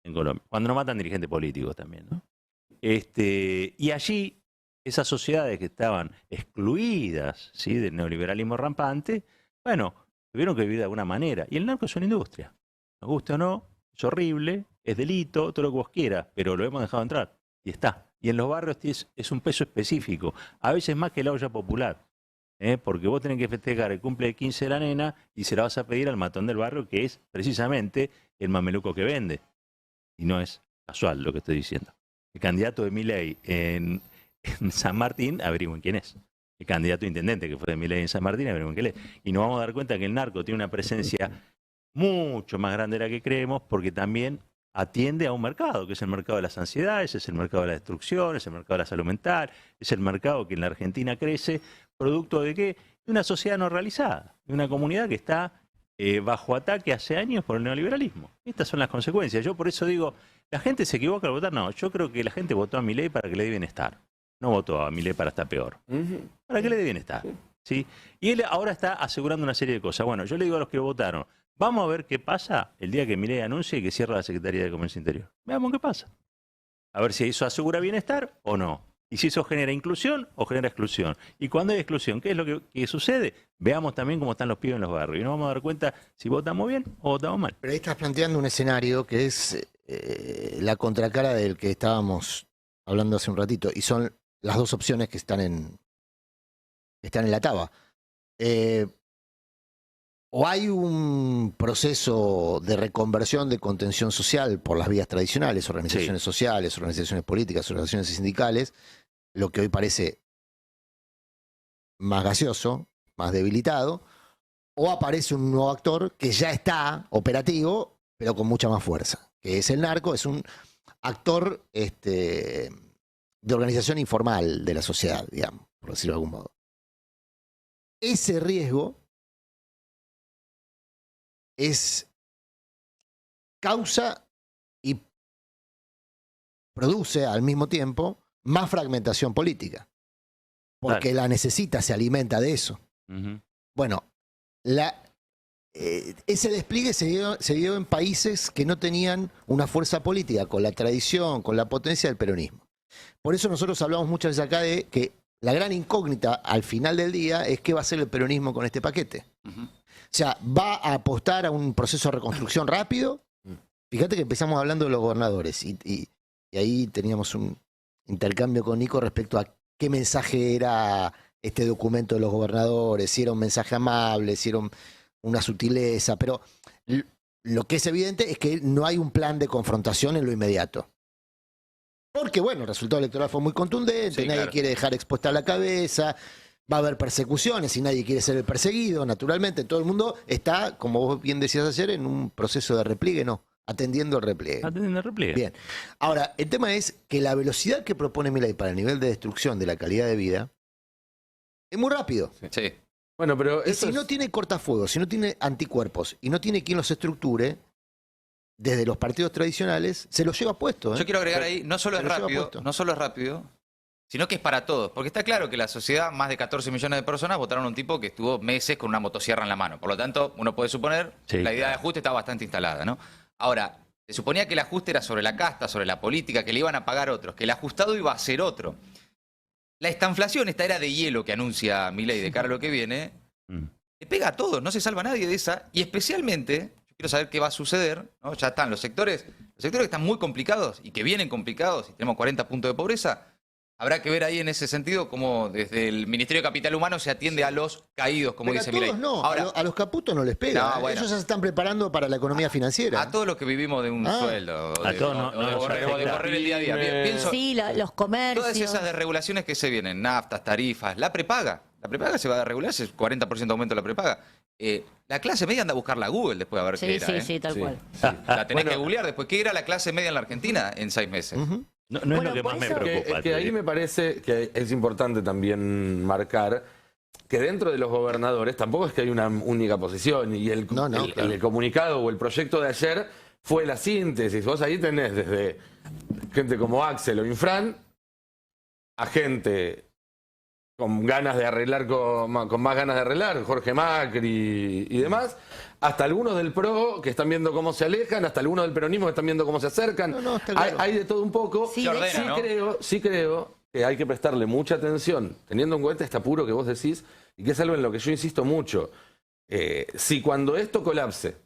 en Colombia. Cuando no matan dirigentes políticos también, ¿no? Y allí, esas sociedades que estaban excluidas, ¿sí?, del neoliberalismo rampante, bueno, tuvieron que vivir de alguna manera. Y el narco es una industria. Nos guste o no, es horrible, es delito, todo lo que vos quieras, pero lo hemos dejado entrar. Y está. Y en los barrios es un peso específico, a veces más que la olla popular. Porque vos tenés que festejar el cumple de 15 de la nena y se la vas a pedir al matón del barrio, que es precisamente el mameluco que vende. Y no es casual lo que estoy diciendo. El candidato de Milei en San Martín, averigüen quién es. El candidato a intendente que fue de Milei en San Martín, averigüen quién es. Y nos vamos a dar cuenta que el narco tiene una presencia mucho más grande de la que creemos, porque también atiende a un mercado, que es el mercado de las ansiedades, es el mercado de la destrucción, es el mercado de la salud mental, es el mercado que en la Argentina crece, producto de ¿qué? De una sociedad no realizada, de una comunidad que está bajo ataque hace años por el neoliberalismo. Estas son las consecuencias. Yo por eso digo, ¿la gente se equivoca al votar? No, yo creo que la gente votó a Milei para que le dé bienestar. No votó a Milei para estar peor. Para que le dé bienestar. ¿Sí? Y él ahora está asegurando una serie de cosas. Bueno, yo le digo a los que votaron, vamos a ver qué pasa el día que Milei anuncie que cierra la Secretaría de Comercio Interior. Veamos qué pasa. A ver si eso asegura bienestar o no. Y si eso genera inclusión o genera exclusión. Y cuando hay exclusión, ¿qué es lo que sucede? Veamos también cómo están los pibes en los barrios. Y nos vamos a dar cuenta si votamos bien o votamos mal. Pero ahí estás planteando un escenario que es la contracara del que estábamos hablando hace un ratito. Y son las dos opciones que están en la taba. O hay un proceso de reconversión de contención social por las vías tradicionales, organizaciones sociales, organizaciones políticas, organizaciones sindicales, lo que hoy parece más gaseoso, más debilitado, o aparece un nuevo actor que ya está operativo, pero con mucha más fuerza, que es el narco, es un actor de organización informal de la sociedad, digamos, por decirlo de algún modo. Ese riesgo es causa y produce al mismo tiempo más fragmentación política, porque la necesita, se alimenta de eso. Bueno, ese despliegue se dio en países que no tenían una fuerza política, con la tradición, con la potencia del peronismo. Por eso nosotros hablamos muchas veces acá de que la gran incógnita al final del día es qué va a hacer el peronismo con este paquete. O sea, ¿va a apostar a un proceso de reconstrucción rápido? Fíjate que empezamos hablando de los gobernadores y ahí teníamos un intercambio con Nico respecto a qué mensaje era este documento de los gobernadores, si era un mensaje amable, si era una sutileza, pero lo que es evidente es que no hay un plan de confrontación en lo inmediato. Porque, bueno, el resultado electoral fue muy contundente, Sí, nadie claro. quiere dejar expuesta la cabeza, va a haber persecuciones y nadie quiere ser el perseguido, naturalmente. Todo el mundo está, como vos bien decías ayer, en un proceso de repliegue, no, atendiendo el repliegue. Atendiendo el repliegue. Bien. Ahora, el tema es que la velocidad que propone Milei para el nivel de destrucción de la calidad de vida es muy rápido. Sí. Bueno, pero Y eso si no es- tiene cortafuegos, si no tiene anticuerpos y no tiene quien los estructure, desde los partidos tradicionales, se los lleva puesto. ¿eh? Yo quiero agregar ahí, no solo Se es lo lleva rápido, puesto. no solo es rápido, sino que es para todos. Porque está claro que la sociedad, más de 14 millones de personas votaron a un tipo que estuvo meses con una motosierra en la mano. Por lo tanto, uno puede suponer Sí, que la idea de claro. ajuste está bastante instalada, ¿no? Ahora, se suponía que el ajuste era sobre la casta, sobre la política, que le iban a pagar otros, que el ajustado iba a ser otro. La estanflación, esta era de hielo que anuncia Milei de cara a lo que viene, Mm. le pega a todos, no se salva nadie de esa, y especialmente, yo quiero saber qué va a suceder, ¿no? Ya están los sectores que están muy complicados y que vienen complicados, y tenemos 40 puntos de pobreza, habrá que ver ahí en ese sentido cómo desde el Ministerio de Capital Humano se atiende a los caídos, como Pero dice a todos Milei. no, Ahora, a los caputos no les pega. No, ¿eh? bueno. Ellos ya se están preparando para la economía financiera. a todos los que vivimos de un Ah. sueldo, A de, todos o- no- o no de nos correr, o de afecta. correr el día a día. Pienso, Sí, los comercios. todas esas desregulaciones que se vienen, naftas, tarifas, la prepaga se va a regular, es 40% aumento de la prepaga. La clase media anda a buscarla a Google después de ver qué Sí, era. sí, ¿eh? sí, tal Sí. cual. La tenés Bueno. que googlear después. ¿Qué era la clase media en la Argentina en 6 meses? Ujú. No, no Bueno, es lo que por más me eso- preocupa. Es que te ahí digo. me parece que es importante también marcar que dentro de los gobernadores tampoco es que hay una única posición y No, claro. el comunicado o el proyecto de ayer fue la síntesis. Vos ahí tenés desde gente como Axel o Infran a gente con ganas de arreglar, con más ganas de arreglar, Jorge Macri y demás, hasta algunos del PRO que están viendo cómo se alejan, hasta algunos del peronismo que están viendo cómo se acercan. No, está hay, claro. hay de todo un poco. Sí, Se de ordena, ¿no? Sí creo que hay que prestarle mucha atención, teniendo en cuenta este apuro que vos decís, y que es algo en lo que yo insisto mucho. Si cuando esto colapse,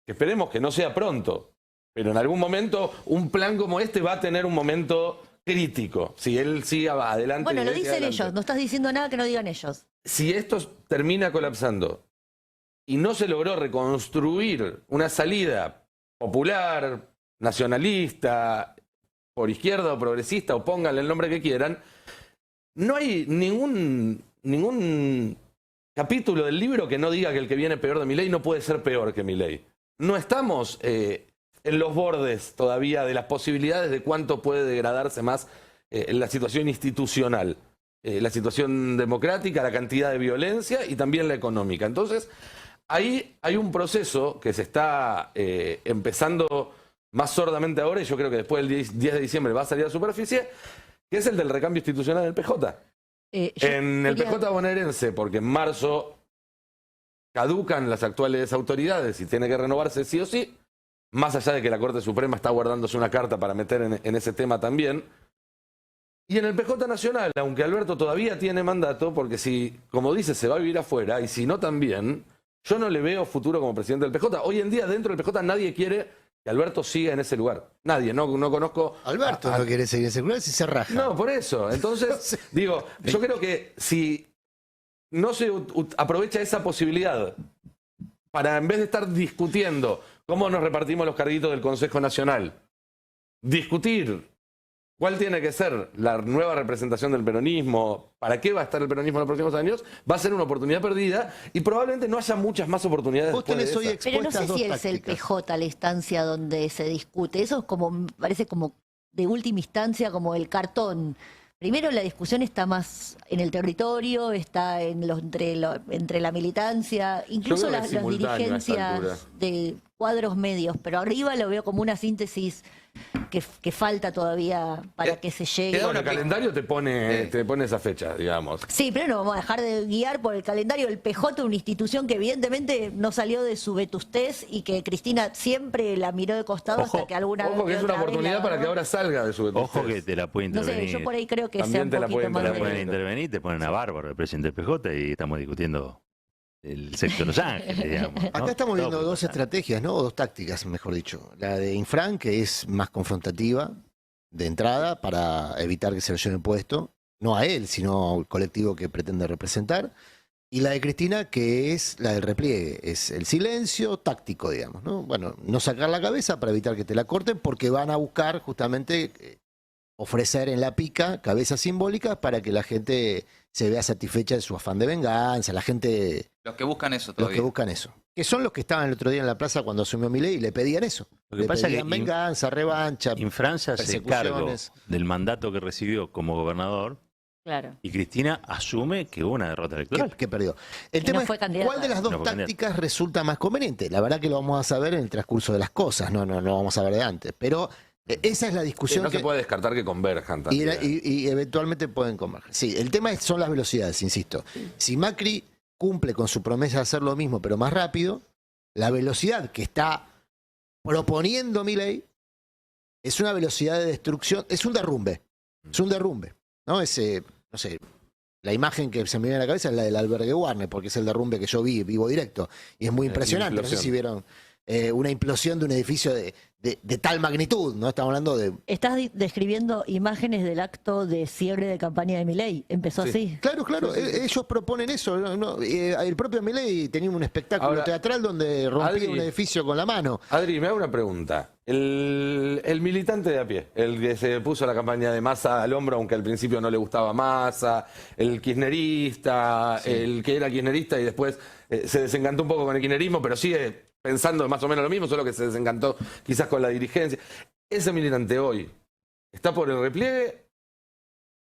que esperemos que no sea pronto, pero en algún momento un plan como este va a tener un momento crítico. Si él siga adelante. Bueno, lo sigue dicen adelante. ellos, no estás diciendo nada que no digan ellos. Si esto termina colapsando y no se logró reconstruir una salida popular, nacionalista, por izquierda o progresista, o pónganle el nombre que quieran, no hay ningún capítulo del libro que no diga que el que viene peor de Milei no puede ser peor que Milei. No estamos en los bordes todavía de las posibilidades de cuánto puede degradarse más la situación institucional, la situación democrática, la cantidad de violencia y también la económica. Entonces, ahí hay un proceso que se está empezando más sordamente ahora, y yo creo que después del 10 de diciembre va a salir a la superficie, que es el del recambio institucional del PJ. Yo En el quería- PJ bonaerense, porque en marzo caducan las actuales autoridades y tiene que renovarse sí o sí, más allá de que la Corte Suprema está guardándose una carta para meter en ese tema también. Y en el PJ Nacional, aunque Alberto todavía tiene mandato, porque si, como dice, se va a vivir afuera, y si no también, yo no le veo futuro como presidente del PJ. Hoy en día dentro del PJ nadie quiere que Alberto siga en ese lugar. Nadie, no conozco... Alberto a- no quiere seguir en ese lugar si se raja. no, por eso. Entonces, digo, yo creo que si no se aprovecha esa posibilidad para, en vez de estar discutiendo cómo nos repartimos los carguitos del Consejo Nacional, discutir cuál tiene que ser la nueva representación del peronismo, para qué va a estar el peronismo en los próximos años, va a ser una oportunidad perdida y probablemente no haya muchas más oportunidades Vos después de tenés hoy esa. Pero no sé expuestas si dos es el tácticas. PJ la instancia donde se discute. Eso es como, me parece como de última instancia, como el cartón. Primero la discusión está más en el territorio, está en entre la militancia, incluso creo que es las simultáneo a esta dirigencias de cuadros medios, pero arriba lo veo como una síntesis que falta todavía para que se llegue. Bueno, el calendario te pone esa fecha, digamos. Sí, pero no vamos a dejar de guiar por el calendario. El PJ, una institución que evidentemente no salió de su vetustez y que Cristina siempre la miró de costado hasta que alguna vez. Ojo que es una otra vez oportunidad para que ahora salga de su vetustez. Ojo que te la puede No intervenir. sé, yo por ahí creo que También sea te un la poquito más Te pueden la pueden de... intervenir, te ponen a Bárbaro, el presidente del PJ, y estamos discutiendo el sexo de Los Ángeles, digamos. ¿no? Acá estamos viendo Todo dos puede pasar. estrategias, ¿no? O dos tácticas, mejor dicho. La de Infran, que es más confrontativa de entrada para evitar que se lo lleven puesto, no a él, sino al colectivo que pretende representar. Y la de Cristina, que es la del repliegue, es el silencio táctico, digamos, ¿no? Bueno, no sacar la cabeza para evitar que te la corten, porque van a buscar justamente ofrecer en la pica cabezas simbólicas para que la gente se vea satisfecha de su afán de venganza, la gente, Los que buscan eso los todavía. que buscan eso. Que son los que estaban el otro día en la plaza cuando asumió Milei y le pedían eso. Lo que Le pasa es que pedían venganza, revancha. Infran se hace cargo persecuciones. del mandato que recibió como gobernador Claro. y Cristina asume que hubo una derrota electoral. Que perdió. El Y tema no es fue candidata. cuál de las dos No fue tácticas resulta más conveniente. La verdad que lo vamos a saber en el transcurso de las cosas, no lo vamos a ver de antes. Pero esa es la Sí, discusión no que... se puede descartar que converjan Y, también. y eventualmente pueden converger. Sí, el tema son las velocidades, insisto. Si Macri cumple con su promesa de hacer lo mismo, pero más rápido, la velocidad que está proponiendo Milei es una velocidad de destrucción, es un derrumbe. Es un derrumbe. ¿No? Ese, no sé, la imagen que se me viene a la cabeza es la del albergue Warner, porque es el derrumbe que yo vi vivo directo. Y es muy impresionante. No sé implosión. si vieron una implosión de un edificio de tal magnitud, ¿no? Estamos hablando de... Estás describiendo imágenes del acto de cierre de campaña de Milei. Empezó Sí. así. Claro, claro, ellos proponen eso. El propio Milei tenía un espectáculo Ahora, teatral donde rompía Adri- un edificio con la mano. Adri, me hago una pregunta. El militante de a pie, el que se puso la campaña de Massa al hombro, aunque al principio no le gustaba Massa, el kirchnerista, el que era kirchnerista y después se desencantó un poco con el kirchnerismo, pero sigue pensando más o menos lo mismo, solo que se desencantó quizás con la dirigencia. ¿Ese militante hoy está por el repliegue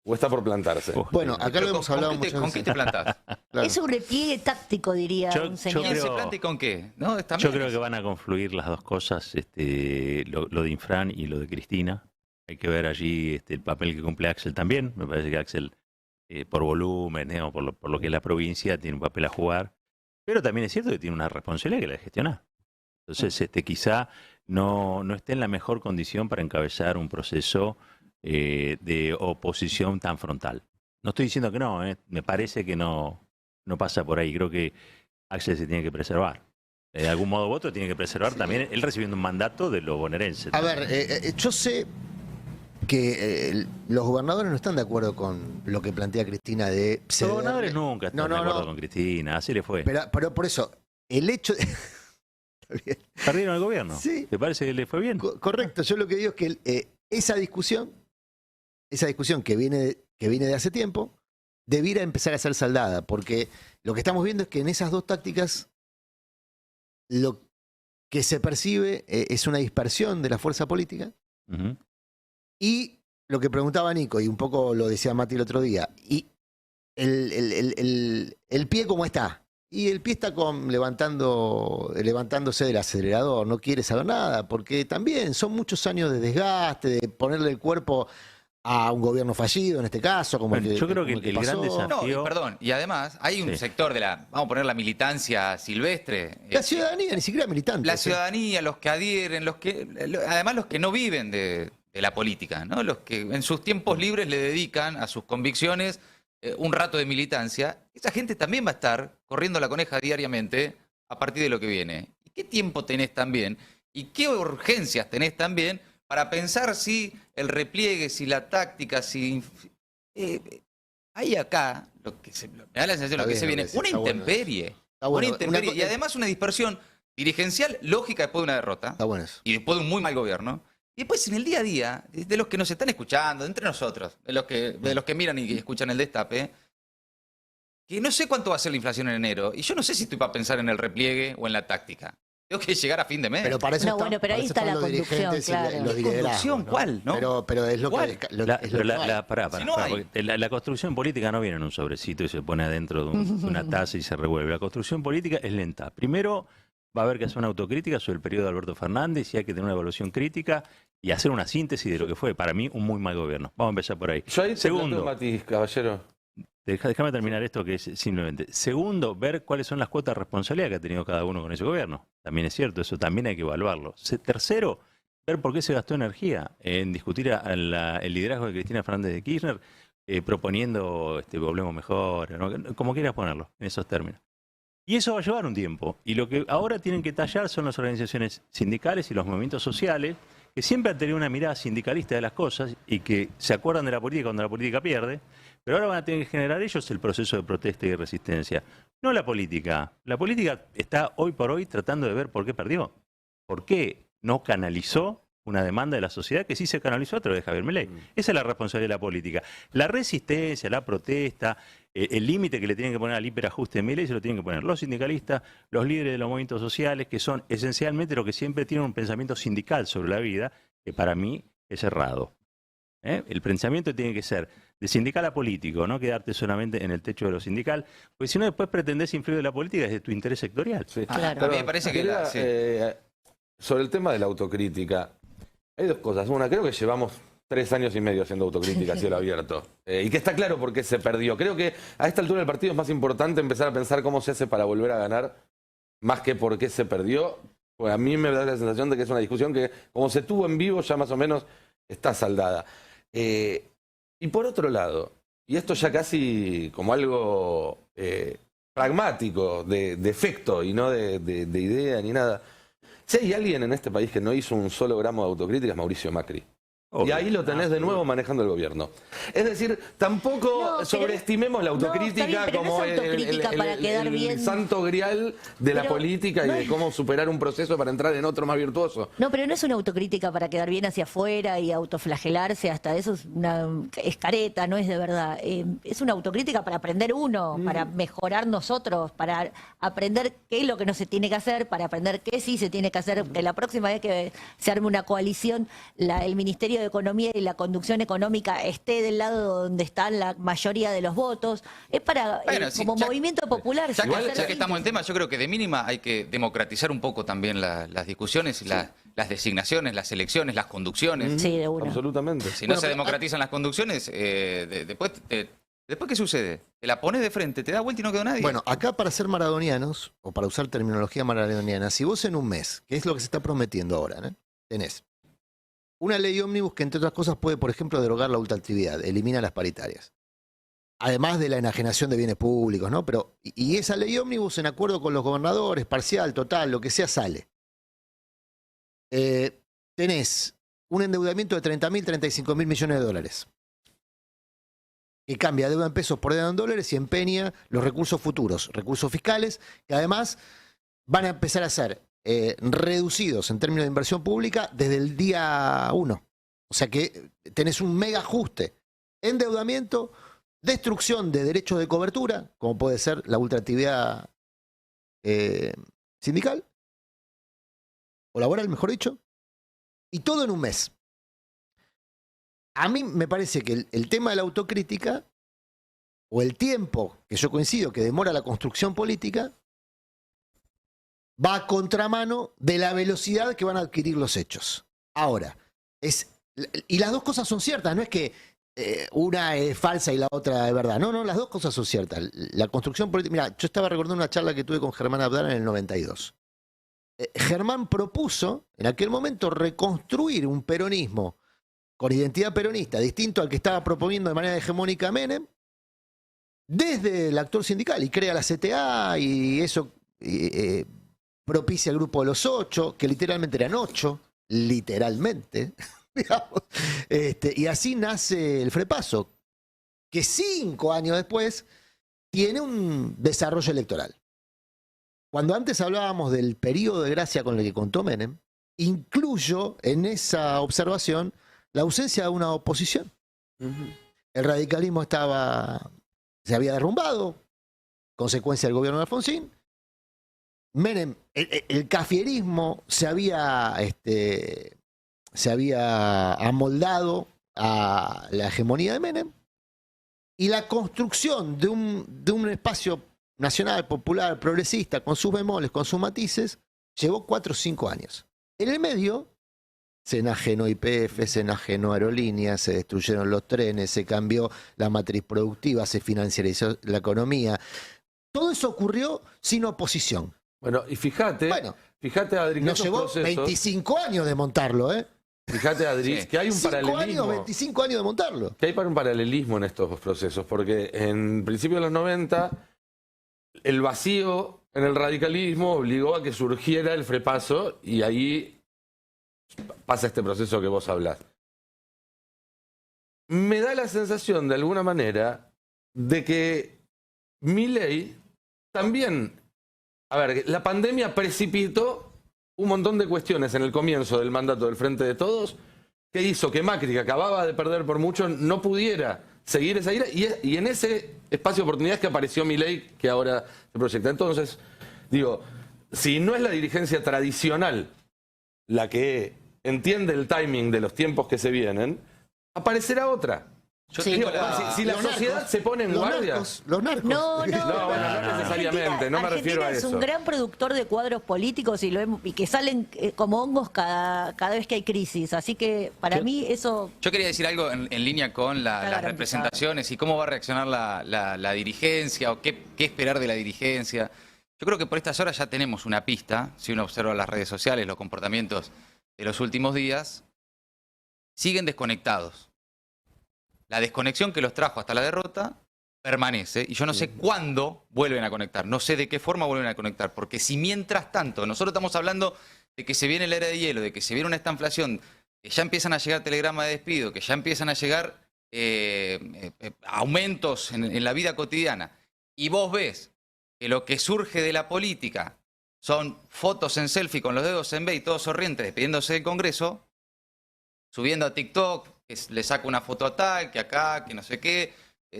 o está por plantarse? Uf, Bueno, acá lo Pero hemos hablado ¿con qué te- muchas ¿Con qué veces. te plantás? Claro. Es un repliegue táctico, diría Yo- un yo señor. ¿Quién se creo- planta y con qué? ¿No? Yo También creo es- que van a confluir las dos cosas, lo de Infran y lo de Cristina. Hay que ver allí el papel que cumple Axel también. Me parece que Axel, por volumen, digamos, por lo que es la provincia, tiene un papel a jugar. Pero también es cierto que tiene una responsabilidad que la de gestionar. Entonces, quizá no esté en la mejor condición para encabezar un proceso de oposición tan frontal. No estoy diciendo que no, me parece que no pasa por ahí. Creo que Axel se tiene que preservar. De algún modo u otro tiene que preservar también, él recibiendo un mandato de los bonaerenses. A ver, yo sé que los gobernadores no están de acuerdo con lo que plantea Cristina de Los cederle- gobernadores nunca están de acuerdo con Cristina, así le fue. Pero por eso, el hecho de... Está bien. Perdieron el gobierno. Sí. ¿Te parece que le fue bien? Correcto, yo lo que digo es que esa discusión que viene de hace tiempo, debiera empezar a ser saldada, porque lo que estamos viendo es que en esas dos tácticas lo que se percibe es una dispersión de la fuerza política Ujú. y lo que preguntaba Nico, y un poco lo decía Mati el otro día, y el pie cómo está. Y el pie está levantándose del acelerador, no quiere saber nada, porque también son muchos años de desgaste, de ponerle el cuerpo a un gobierno fallido, en este caso, como Bueno, el que, yo creo que como el gran pasó. desafío- No, y perdón, y además hay un Sí. sector de la, vamos a poner la militancia silvestre. La ciudadanía, ni siquiera militante. La ciudadanía, los que adhieren, además los que no viven de la política, ¿no? Los que en sus tiempos libres le dedican a sus convicciones un rato de militancia, esa gente también va a estar corriendo la coneja diariamente a partir de lo que viene. ¿Y qué tiempo tenés también? ¿Y qué urgencias tenés también para pensar si el repliegue, si la táctica, si... hay acá, me da la sensación, lo que Está se bien, viene, a veces, una está bueno intemperie. Está bueno. Una intemperie, Una y además una dispersión dirigencial lógica después de una derrota Está bueno eso. y después de un muy mal gobierno. Y después en el día a día, de los que nos están escuchando, entre nosotros, de los que miran y escuchan el destape, que no sé cuánto va a ser la inflación en enero, y yo no sé si estoy para pensar en el repliegue o en la táctica. Tengo que llegar a fin de mes. Pero para eso No, están- bueno, pero para ahí eso está están la los conducción, dirigentes y claro. los ¿Qué liderazgos, conducción? ¿no? ¿Cuál? ¿No? Pero es lo ¿Cuál? que... La, es lo pero que hay. pará, no hay. porque la construcción política no viene en un sobrecito y se pone adentro de una taza y se revuelve. La construcción política es lenta. Primero, va a haber que hacer una autocrítica sobre el periodo de Alberto Fernández y hay que tener una evaluación crítica y hacer una síntesis de lo que fue, para mí, un muy mal gobierno. Vamos a empezar por ahí. Yo ahí te Segundo, planteo un matiz, caballero. déjame terminar esto que es simplemente. Segundo, ver cuáles son las cuotas de responsabilidad que ha tenido cada uno con ese gobierno. También es cierto, eso también hay que evaluarlo. Tercero, ver por qué se gastó energía en discutir el liderazgo de Cristina Fernández de Kirchner, proponiendo Volvemos Mejor, ¿no? Como quieras ponerlo, en esos términos. Y eso va a llevar un tiempo. Y lo que ahora tienen que tallar son las organizaciones sindicales y los movimientos sociales, que siempre han tenido una mirada sindicalista de las cosas y que se acuerdan de la política cuando la política pierde, pero ahora van a tener que generar ellos el proceso de protesta y resistencia. No la política. La política está hoy por hoy tratando de ver por qué perdió. ¿Por qué no canalizó una demanda de la sociedad que sí se canalizó a través de Javier Milei? Esa es la responsabilidad de la política. La resistencia, la protesta, el límite que le tienen que poner al hiperajuste de Milei se lo tienen que poner los sindicalistas, los líderes de los movimientos sociales, que son esencialmente los que siempre tienen un pensamiento sindical sobre la vida, que para mí es errado. El pensamiento tiene que ser de sindical a político, no quedarte solamente en el techo de lo sindical, porque si no después pretendés influir de la política desde tu interés sectorial. Sí. Claro. A mí me parece que sobre el tema de la autocrítica, hay dos cosas. Una, creo que llevamos 3 años y medio haciendo autocrítica a cielo abierto. Y que está claro por qué se perdió. Creo que a esta altura del partido es más importante empezar a pensar cómo se hace para volver a ganar, más que por qué se perdió. Pues a mí me da la sensación de que es una discusión que, como se tuvo en vivo, ya más o menos está saldada. Y por otro lado, y esto ya casi como algo pragmático, de efecto y no de idea ni nada, si hay alguien en este país que no hizo un solo gramo de autocrítica es Mauricio Macri. Obvio. Y ahí lo tenés de nuevo manejando el gobierno. Es decir, tampoco sobreestimemos la autocrítica como el santo grial de la política y de cómo superar un proceso para entrar en otro más virtuoso. No, pero no es una autocrítica para quedar bien hacia afuera y autoflagelarse, hasta eso es careta, no es de verdad. Es una autocrítica para aprender uno, para mejorar nosotros, para aprender qué es lo que no se tiene que hacer, para aprender qué sí se tiene que hacer. Que la próxima vez que se arme una coalición, el Ministerio de Economía y la conducción económica esté del lado donde están la mayoría de los votos. Es para, como movimiento popular. Ya que estamos en tema, yo creo que de mínima hay que democratizar un poco también las discusiones y las designaciones, las elecciones, las conducciones. Sí, de una. Absolutamente. Si no se democratizan las conducciones, después ¿qué sucede? Te la pones de frente, te da vuelta y no quedó nadie. Bueno, acá para ser maradonianos, o para usar terminología maradoniana, si vos en un mes, que es lo que se está prometiendo ahora, ¿no? Tenés una ley ómnibus que, entre otras cosas, puede, por ejemplo, derogar la ultraactividad, elimina las paritarias. Además de la enajenación de bienes públicos, ¿no? Pero, y esa ley ómnibus, en acuerdo con los gobernadores, parcial, total, lo que sea, sale. Tenés un endeudamiento de 30.000, 35.000 millones de dólares. Que cambia deuda en pesos por deuda en dólares y empeña los recursos futuros, recursos fiscales, que además van a empezar a ser reducidos en términos de inversión pública desde el día 1. O sea que tenés un mega ajuste, endeudamiento, destrucción de derechos de cobertura, como puede ser la ultraactividad sindical, o laboral, mejor dicho, y todo en un mes. A mí me parece que el tema de la autocrítica, o el tiempo, que yo coincido, que demora la construcción política, va a contramano de la velocidad que van a adquirir los hechos. Ahora, y las dos cosas son ciertas, no es que una es falsa y la otra es verdad. No, las dos cosas son ciertas. La construcción política... Mira, yo estaba recordando una charla que tuve con Germán Abdala en el 92. Germán propuso, en aquel momento, reconstruir un peronismo con identidad peronista, distinto al que estaba proponiendo de manera hegemónica Menem, desde el actor sindical, y crea la CTA, y eso propicia el grupo de los 8, que literalmente eran 8, literalmente, digamos. Y así nace el Frepaso, que 5 años después tiene un desarrollo electoral. Cuando antes hablábamos del periodo de gracia con el que contó Menem, incluyo en esa observación la ausencia de una oposición. El radicalismo se había derrumbado, consecuencia del gobierno de Alfonsín. Menem, el cafierismo se había amoldado a la hegemonía de Menem, y la construcción de un espacio nacional, popular, progresista, con sus bemoles, con sus matices, llevó 4 o 5 años. En el medio se enajenó YPF, se enajenó aerolíneas, se destruyeron los trenes, se cambió la matriz productiva, se financiarizó la economía. Todo eso ocurrió sin oposición. Bueno, y fíjate, Adri, que nos llevó procesos, 25 años de montarlo, ¿eh? Fíjate, Adri, Sí. que hay un 5 paralelismo. años, 25 años de montarlo. Que hay un paralelismo en estos procesos, porque en principio de los 90, el vacío en el radicalismo obligó a que surgiera el frepaso y ahí pasa este proceso que vos hablás. Me da la sensación, de alguna manera, de que Milei también... A ver, la pandemia precipitó un montón de cuestiones en el comienzo del mandato del Frente de Todos que hizo que Macri, que acababa de perder por mucho, no pudiera seguir esa ira y en ese espacio de oportunidades que apareció Milei, que ahora se proyecta. Entonces, digo, si no es la dirigencia tradicional la que entiende el timing de los tiempos que se vienen, aparecerá otra. Yo Sí, tengo Si la sociedad se pone en guardia... Los narcos. No, bueno, no necesariamente, no me refiero a Argentina eso. es un gran productor de cuadros políticos y que salen como hongos cada vez que hay crisis. Así que para mí eso... Yo quería decir algo en línea con las garantizado. representaciones y cómo va a reaccionar la dirigencia o qué esperar de la dirigencia. Yo creo que por estas horas ya tenemos una pista, si uno observa las redes sociales, los comportamientos de los últimos días, siguen desconectados. La desconexión que los trajo hasta la derrota permanece y yo no sé cuándo vuelven a conectar, no sé de qué forma vuelven a conectar, porque si mientras tanto nosotros estamos hablando de que se viene la era de hielo, de que se viene una estanflación, que ya empiezan a llegar telegramas de despido, que ya empiezan a llegar aumentos en la vida cotidiana, y vos ves que lo que surge de la política son fotos en selfie con los dedos en B y todos sonrientes despidiéndose del Congreso, subiendo a TikTok, que le saca una foto a tal, que acá, que no sé qué,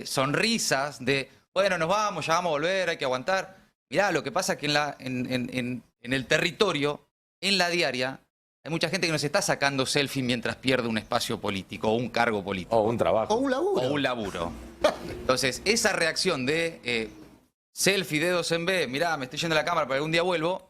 sonrisas de, bueno, nos vamos, ya vamos a volver, hay que aguantar. Mirá, lo que pasa es que en el territorio, en la diaria, hay mucha gente que nos está sacando selfie mientras pierde un espacio político o un cargo político. O un trabajo. O un laburo. O un laburo. Entonces, esa reacción de selfie, dedos en B, mirá, me estoy yendo a la cámara, pero algún día vuelvo,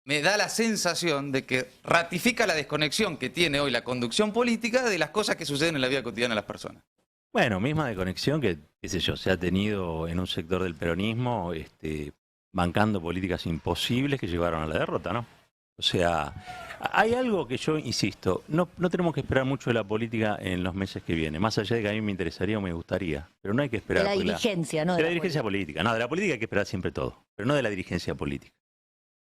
me da la sensación de que ratifica la desconexión que tiene hoy la conducción política de las cosas que suceden en la vida cotidiana de las personas. Bueno, misma desconexión que, qué sé yo, se ha tenido en un sector del peronismo, bancando políticas imposibles que llevaron a la derrota, ¿no? O sea, hay algo que yo insisto, no tenemos que esperar mucho de la política en los meses que vienen, más allá de que a mí me interesaría o me gustaría, pero no hay que esperar. De la dirigencia, ¿no? De la dirigencia política. No, de la política hay que esperar siempre todo, pero no de la dirigencia política.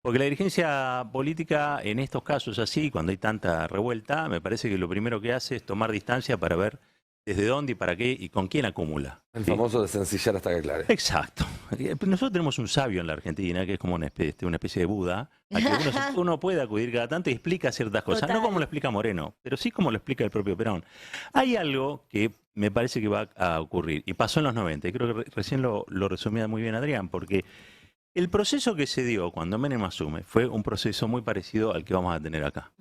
Porque la dirigencia política, en estos casos así, cuando hay tanta revuelta, me parece que lo primero que hace es tomar distancia para ver desde dónde y para qué y con quién acumula. El ¿sí? famoso de sencillar hasta que aclare. Exacto. Nosotros tenemos un sabio en la Argentina, que es como una especie de Buda, a que uno puede acudir cada tanto y explica ciertas cosas. Total. No como lo explica Moreno, pero sí como lo explica el propio Perón. Hay algo que me parece que va a ocurrir, y pasó en los 90, y creo que recién lo resumía muy bien Adrián, porque el proceso que se dio cuando Menem asume fue un proceso muy parecido al que vamos a tener acá.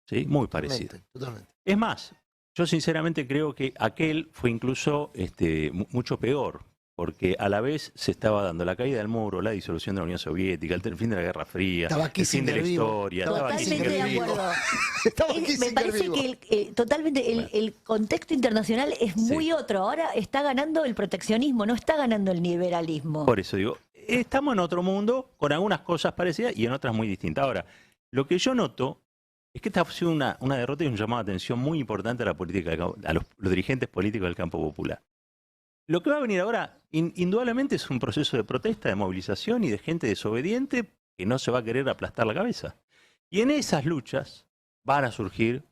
¿Sí? Muy parecido. Totalmente. Es más, yo sinceramente creo que aquel fue incluso mucho peor, porque a la vez se estaba dando la caída del muro, la disolución de la Unión Soviética, el fin de la Guerra Fría, Estaba el fin de la Kissinger vivo. historia. Estaba Totalmente de Kissinger acuerdo. Estaba Me Kissinger parece vivo. que totalmente el contexto internacional es muy otro. Ahora está ganando el proteccionismo, no está ganando el liberalismo. Por eso digo, estamos en otro mundo con algunas cosas parecidas y en otras muy distintas. Ahora, lo que yo noto es que esta ha sido una derrota y un llamado de atención muy importante a la política, a los dirigentes políticos del campo popular. Lo que va a venir ahora, indudablemente, es un proceso de protesta, de movilización y de gente desobediente que no se va a querer aplastar la cabeza. Y en esas luchas van a surgir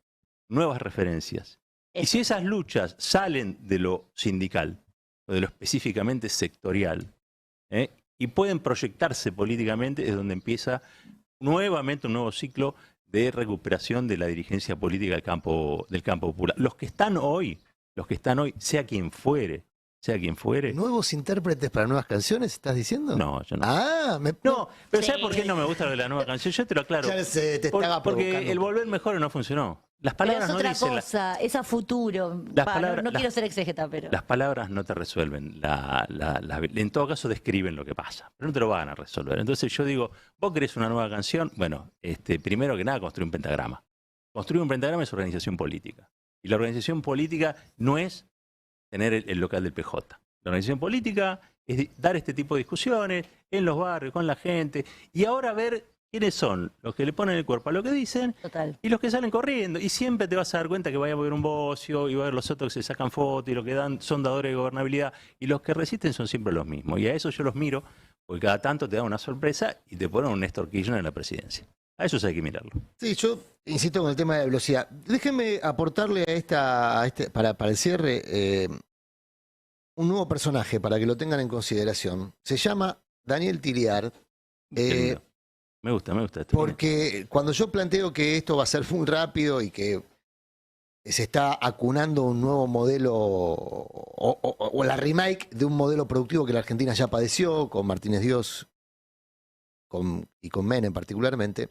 nuevas referencias. Y si esas luchas salen de lo sindical, o de lo específicamente sectorial, y pueden proyectarse políticamente, es donde empieza nuevamente un nuevo ciclo de recuperación de la dirigencia política del campo popular. Los que están hoy, sea quien fuere sea quien fuere. ¿Nuevos intérpretes para nuevas canciones, estás diciendo? No, yo no. Ah, No, pero Sí. ¿sabes por qué no me gusta lo de la nueva canción? Yo te lo aclaro. Ya sé, te estaba Porque provocando. el volver mejor no funcionó. Las Pero palabras es no otra dicen... cosa, es a futuro. Las Va, palabras- no las- quiero ser exégeta, pero... Las palabras no te resuelven. En todo caso describen lo que pasa, pero no te lo van a resolver. Entonces yo digo, vos querés una nueva canción, bueno, primero que nada construir un pentagrama. Construir un pentagrama es organización política. Y la organización política no es tener el local del PJ. La organización política es dar este tipo de discusiones en los barrios, con la gente, y ahora ver quiénes son los que le ponen el cuerpo a lo que dicen Total. y los que salen corriendo. Y siempre te vas a dar cuenta que va a haber un bocio y va a haber los otros que se sacan fotos y los que dan son dadores de gobernabilidad. Y los que resisten son siempre los mismos. Y a eso yo los miro, porque cada tanto te dan una sorpresa y te ponen un Néstor Kirchner en la presidencia. A eso hay que mirarlo. Sí, yo insisto con el tema de la velocidad. Déjenme aportarle para el cierre un nuevo personaje para que lo tengan en consideración. Se llama Daniel Tiliar. Qué lindo. Me gusta esto. Porque cuando yo planteo que esto va a ser muy rápido y que se está acunando un nuevo modelo o la remake de un modelo productivo que la Argentina ya padeció, con Martínez Dios y con Menem particularmente.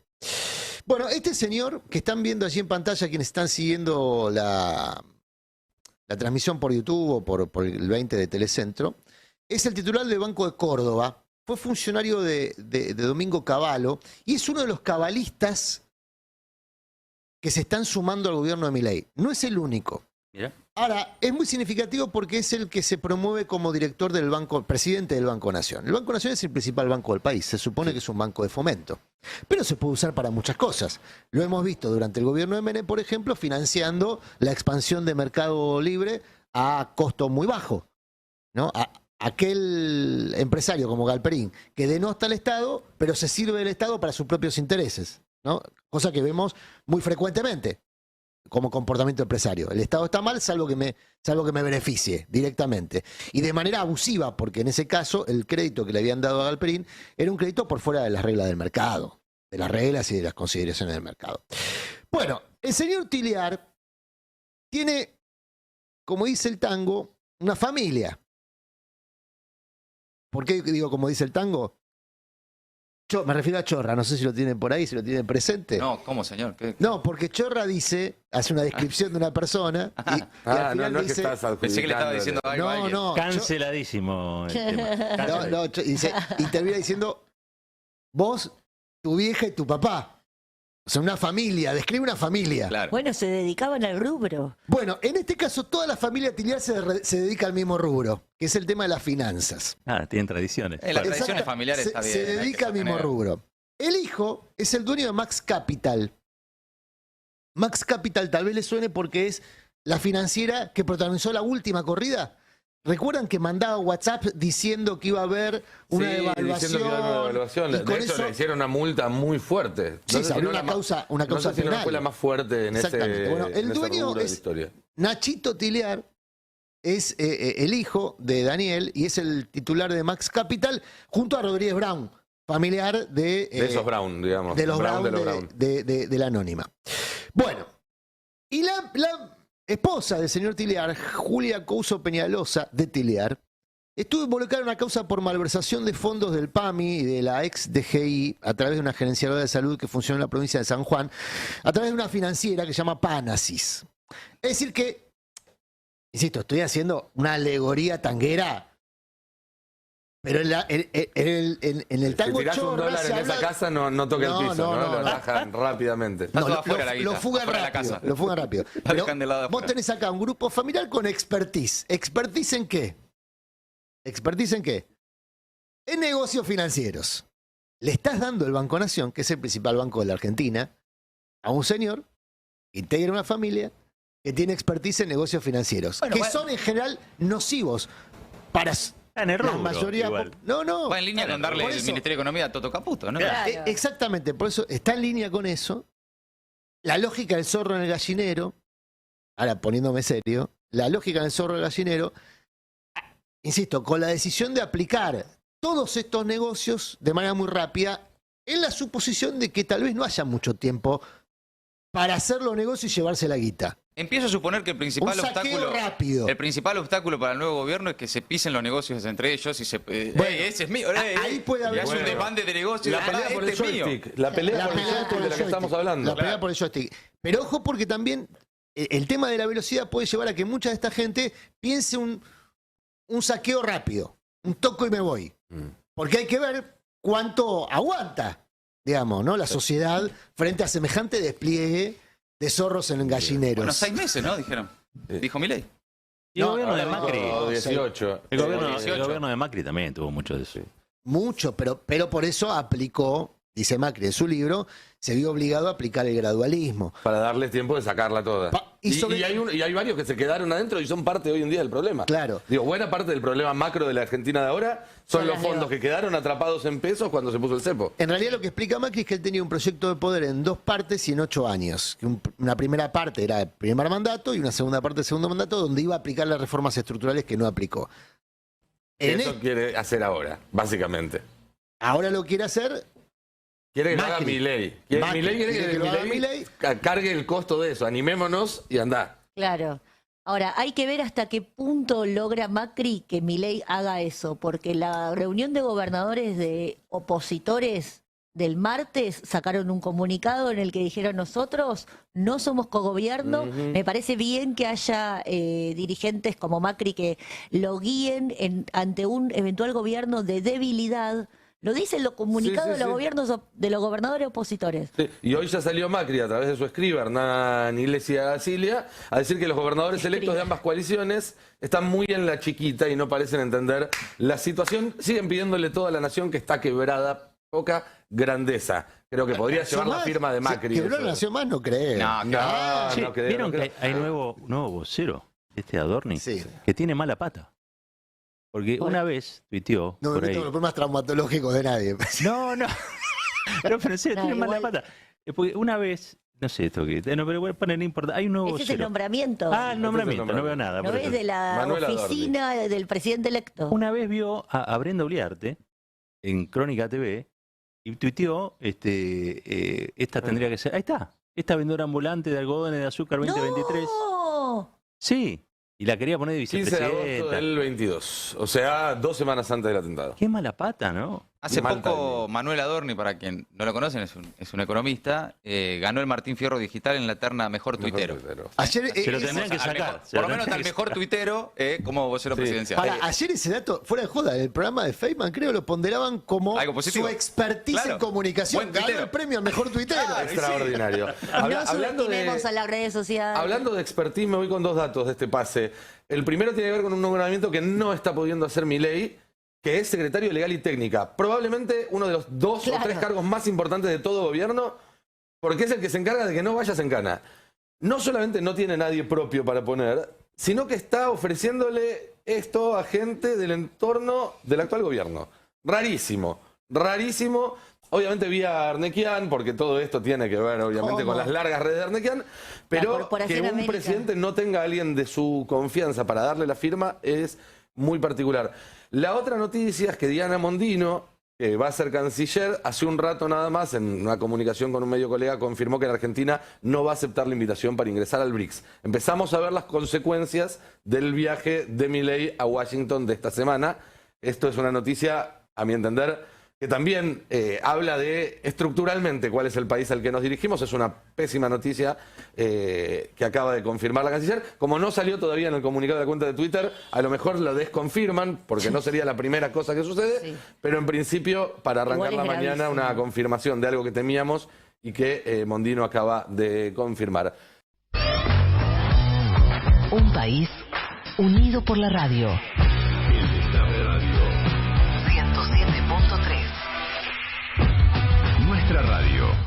Bueno, este señor que están viendo allí en pantalla, quienes están siguiendo la transmisión por YouTube o por el 20 de Telecentro, es el titular del Banco de Córdoba. Fue funcionario de Domingo Cavallo y es uno de los cabalistas que se están sumando al gobierno de Milei. No es el único. Mira. Ahora, es muy significativo porque es el que se promueve como director del banco, presidente del Banco Nación. El Banco Nación es el principal banco del país, se supone que es un banco de fomento, pero se puede usar para muchas cosas. Lo hemos visto durante el gobierno de Menem, por ejemplo, financiando la expansión de Mercado Libre a costo muy bajo, ¿no? Aquel empresario como Galperín que denosta al Estado, pero se sirve del Estado para sus propios intereses, ¿no? Cosa que vemos muy frecuentemente como comportamiento empresario. El Estado está mal, salvo que me beneficie directamente. Y de manera abusiva, porque en ese caso el crédito que le habían dado a Galperín era un crédito por fuera de las reglas del mercado, de las reglas y de las consideraciones del mercado. Bueno, el señor Tiliar tiene, como dice el tango, una familia. ¿Por qué digo como dice el tango? Me refiero a Chorra, no sé si lo tienen por ahí, si lo tienen presente. No, ¿cómo, señor? No, porque Chorra hace una descripción de una persona y al final no es que dice... estás Pensé que le estaba diciendo algo a alguien. No, Canceladísimo el tema. y termina diciendo, vos, tu vieja y tu papá. O sea, una familia, describe una familia. Claro. Bueno, se dedicaban al rubro. Bueno, en este caso toda la familia Tiliar se dedica al mismo rubro, que es el tema de las finanzas. Tienen tradiciones. Las tradiciones familiares está bien. Se dedica al mismo rubro. El hijo es el dueño de Max Capital. Max Capital tal vez le suene porque es la financiera que protagonizó la última corrida. ¿Recuerdan que mandaba WhatsApp diciendo que iba a haber una devaluación? Diciendo que iba a haber una devaluación. Y De con hecho, eso le hicieron una multa muy fuerte. Sí, No sé se si abrió no una causa no sé si no penal. fue la más fuerte en Exactamente. Bueno, el en ese dueño rubro de la es historia. Nachito Tiliar, es el hijo de Daniel y es el titular de Max Capital, junto a Rodríguez Brown, familiar de esos Brown, digamos. de los Brown Brown, de los Brown. de la anónima. Bueno, y la esposa del señor Tiliar, Julia Couso Peñalosa de Tiliar, estuvo involucrada en una causa por malversación de fondos del PAMI y de la ex DGI a través de una gerenciadora de salud que funciona en la provincia de San Juan, a través de una financiera que se llama Panasis. Es decir que, insisto, estoy haciendo una alegoría tanguera, pero en el tango Si tirás Chorra $1 se en habla... esa casa, no toca el piso, ¿no? Lo bajan rápidamente. Está todo afuera la guita, Lo fugan afuera de la rápido, casa. lo fugan rápido. La Pero dejan del lado de vos afuera. tenés acá un grupo familiar con expertise. ¿Expertise en qué? ¿Expertise en qué? En negocios financieros. Le estás dando el Banco Nación, que es el principal banco de la Argentina, a un señor que integra una familia que tiene expertise en negocios financieros, Bueno, que bueno. son en general nocivos para En el la rubro, mayoría... igual. No. Va en línea con darle por el eso- Ministerio de Economía a Toto Caputo, ¿no? Claro. Exactamente, por eso está en línea con eso. La lógica del zorro en el gallinero, ahora poniéndome serio, la lógica del zorro en el gallinero, insisto, con la decisión de aplicar todos estos negocios de manera muy rápida, en la suposición de que tal vez no haya mucho tiempo para hacer los negocios y llevarse la guita. Empiezo a suponer que el principal obstáculo para el nuevo gobierno es que se pisen los negocios entre ellos y se... ese es mío. Ahí puede haber... Es un desbande de negocios. La pelea por el joystick. La pelea por el joystick de la que estamos hablando. La pelea por el joystick. Pero ojo, porque también el tema de la velocidad puede llevar a que mucha de esta gente piense un saqueo rápido. Un toco y me voy. Porque hay que ver cuánto aguanta, digamos, ¿no? La sociedad frente a semejante despliegue de zorros en gallineros. Bueno, 6 meses, ¿no? Dijeron. Dijo Milei. Y el gobierno de Macri. 18. El gobierno de Macri también tuvo mucho de eso. Mucho, pero por eso aplicó, dice Macri en su libro, se vio obligado a aplicar el gradualismo. Para darles tiempo de sacarla toda. Y hay varios que se quedaron adentro y son parte hoy en día del problema. Claro. Digo, buena parte del problema macro de la Argentina de ahora son los fondos que quedaron atrapados en pesos cuando se puso el cepo. En realidad lo que explica Macri es que él tenía un proyecto de poder en 2 partes y en 8 años. Una primera parte era el primer mandato y una segunda parte del segundo mandato donde iba a aplicar las reformas estructurales que no aplicó. Eso quiere hacer ahora, básicamente. Ahora lo quiere hacer... Quiere que lo haga Milei. Milei quiere que Milei cargue el costo de eso. Animémonos y andá. Claro. Ahora, hay que ver hasta qué punto logra Macri que Milei haga eso, porque la reunión de gobernadores de opositores del martes sacaron un comunicado en el que dijeron nosotros no somos cogobierno. Me parece bien que haya dirigentes como Macri que lo guíen ante un eventual gobierno de debilidad. Lo dicen los comunicados de los gobernadores opositores. Sí. Y hoy ya salió Macri a través de su escriba, Hernán Iglesias Cilia, a decir que los gobernadores electos de ambas coaliciones están muy en la chiquita y no parecen entender la situación. Siguen pidiéndole toda la nación que está quebrada, poca grandeza. Creo que podría llevar la firma de Macri. ¿Quebró la nación más? No creo. No creo. ¿Vieron que hay nuevo vocero, Adorni, que tiene mala pata? Porque una vez tuiteó. No me meto en los problemas traumatológicos de nadie. No. Pero en serio, tiene mala pata. Porque una vez, no sé esto que. No, pero bueno, no importa. Hay un nuevo vocero. Ese es el nombramiento. El nombramiento, no veo nada. No es de la oficina del presidente electo. Una vez vio a Brenda Uliarte en Crónica TV y tuiteó: esta tendría que ser. Ahí está. Esta vendedora ambulante de algodones de azúcar 2023. ¡No! Sí. Y la quería poner de vicepresidenta. 15 de agosto del 22. O sea, 2 semanas antes del atentado. Qué mala pata, ¿no? Hace poco Manuel Adorni, para quien no lo conocen, es un economista, ganó el Martín Fierro Digital en la terna Mejor Tuitero. Ayer, se lo tendrían que sacar. Por lo menos está el mejor tuitero como vocero presidencial. Ayer ese dato, fuera de joda, el programa de Feynman creo lo ponderaban como su expertise en comunicación. Ganó el premio al mejor tuitero. Extraordinario. No subestimemos a las redes sociales. Hablando de expertise, me voy con 2 datos de este pase. El primero tiene que ver con un nombramiento que no está pudiendo hacer Milei, que es secretario de Legal y Técnica. Probablemente uno de los 2 o 3 cargos más importantes de todo gobierno, porque es el que se encarga de que no vayas en cana. No solamente no tiene nadie propio para poner, sino que está ofreciéndole esto a gente del entorno del actual gobierno. Rarísimo, rarísimo. Obviamente vía Arnequian, porque todo esto tiene que ver obviamente con las largas redes de Arnequian, pero que un presidente no tenga a alguien de su confianza para darle la firma es muy particular. La otra noticia es que Diana Mondino, que va a ser canciller, hace un rato nada más, en una comunicación con un medio colega, confirmó que la Argentina no va a aceptar la invitación para ingresar al BRICS. Empezamos a ver las consecuencias del viaje de Milei a Washington de esta semana. Esto es una noticia, a mi entender, que también habla de estructuralmente cuál es el país al que nos dirigimos. Es una pésima noticia que acaba de confirmar la canciller. Como no salió todavía en el comunicado de la cuenta de Twitter, a lo mejor lo desconfirman, porque no sería la primera cosa que sucede, pero en principio, para arrancar la mañana, una confirmación de algo que temíamos y que Mondino acaba de confirmar. Un país unido por la radio. Nuestra radio.